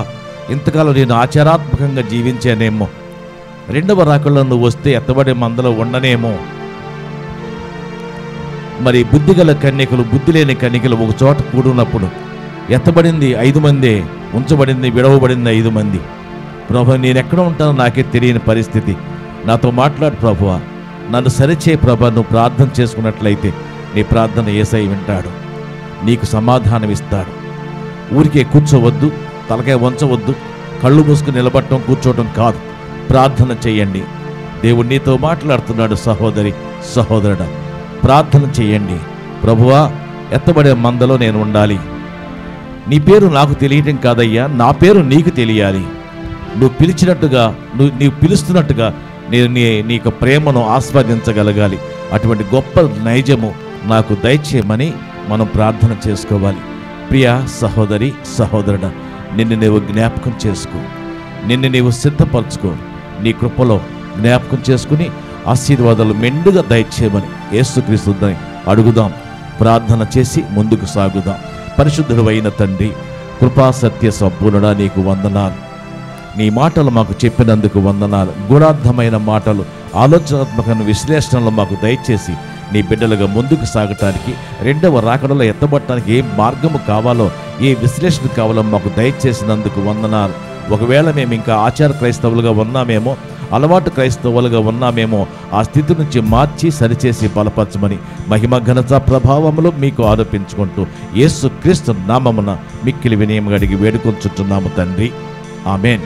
ఇంతకాలం నేను ఆచారాత్మకంగా జీవించానేమో, రెండవ రాకడలో నువ్వు వస్తే ఎత్తబడే మందలో ఉండనేమో. మరి బుద్ధిగల కన్యకలు, బుద్ధి లేని కన్యకలు ఒక చోట కూడినప్పుడు ఎత్తబడింది 5 మందే, ఉంచబడింది, విడవబడింది 5 మంది. ప్రభు, నేను ఎక్కడ ఉంటానో నాకే తెలియని పరిస్థితి. నాతో మాట్లాడు ప్రభువా, నన్ను సరిచే ప్రభు. నువ్వు ప్రార్థన చేసుకున్నట్లయితే నీ ప్రార్థన యేసయ్య వింటాడు, నీకు సమాధానం ఇస్తాడు. ఊరికే కూర్చోవద్దు, తలకాయ వంచవద్దు, కళ్ళు మూసుకుని నిలబడటం, కూర్చోవటం కాదు. ప్రార్థన చేయండి. దేవుడు నీతో మాట్లాడుతున్నాడు. సహోదరి, సహోదరుడా, ప్రార్థన చేయండి. ప్రభువా, ఎత్తబడే మందలో నేను ఉండాలి. నీ పేరు నాకు తెలియటం కాదయ్యా, నా పేరు నీకు తెలియాలి. నువ్వు పిలిచినట్టుగా, నీవు పిలుస్తున్నట్టుగా నేను నీకు ప్రేమను ఆస్వాదించగలగాలి. అటువంటి గొప్ప నైజము నాకు దయచేయమని మనం ప్రార్థన చేసుకోవాలి. ప్రియ సహోదరి, సహోదరుడా, నిన్ను నీవు జ్ఞాపకం చేసుకో, నిన్ను నీవు సిద్ధపరచుకో. నీ కృపలో జ్ఞాపకం చేసుకుని ఆశీర్వాదాలు మెండుగా దయచేయమని యేసుక్రీస్తుని అడుగుదాం. ప్రార్థన చేసి ముందుకు సాగుదాం. పరిశుద్ధుడు అయిన తండ్రి, కృపా సత్య సంపూర్ణుడా, నీకు వందనాలు. నీ మాటలు మాకు చెప్పినందుకు వందనాలు. గుణార్థమైన మాటలు, ఆలోచనాత్మకమైన విశ్లేషణలు మాకు దయచేసి నీ బిడ్డలుగా ముందుకు సాగటానికి, రెండవ రాకడలో ఎత్తబడటానికి ఏ మార్గము కావాలో, ఏ విశ్లేషణ కావాలో మాకు దయచేసినందుకు వందనాలు. ఒకవేళ మేము ఇంకా ఆచార క్రైస్తవులుగా ఉన్నామేమో, అలవాటు క్రైస్తవులుగా ఉన్నామేమో, ఆ స్థితి నుంచి మార్చి సరిచేసి బలపరచమని మహిమ, ఘనత, ప్రభావములు మీకు ఆరోపించుకుంటూ యేసుక్రీస్తు నామమున మిక్కిలి వినయముగా అడిగి వేడుకొంచుచున్నాము తండ్రి. ఆమెన్.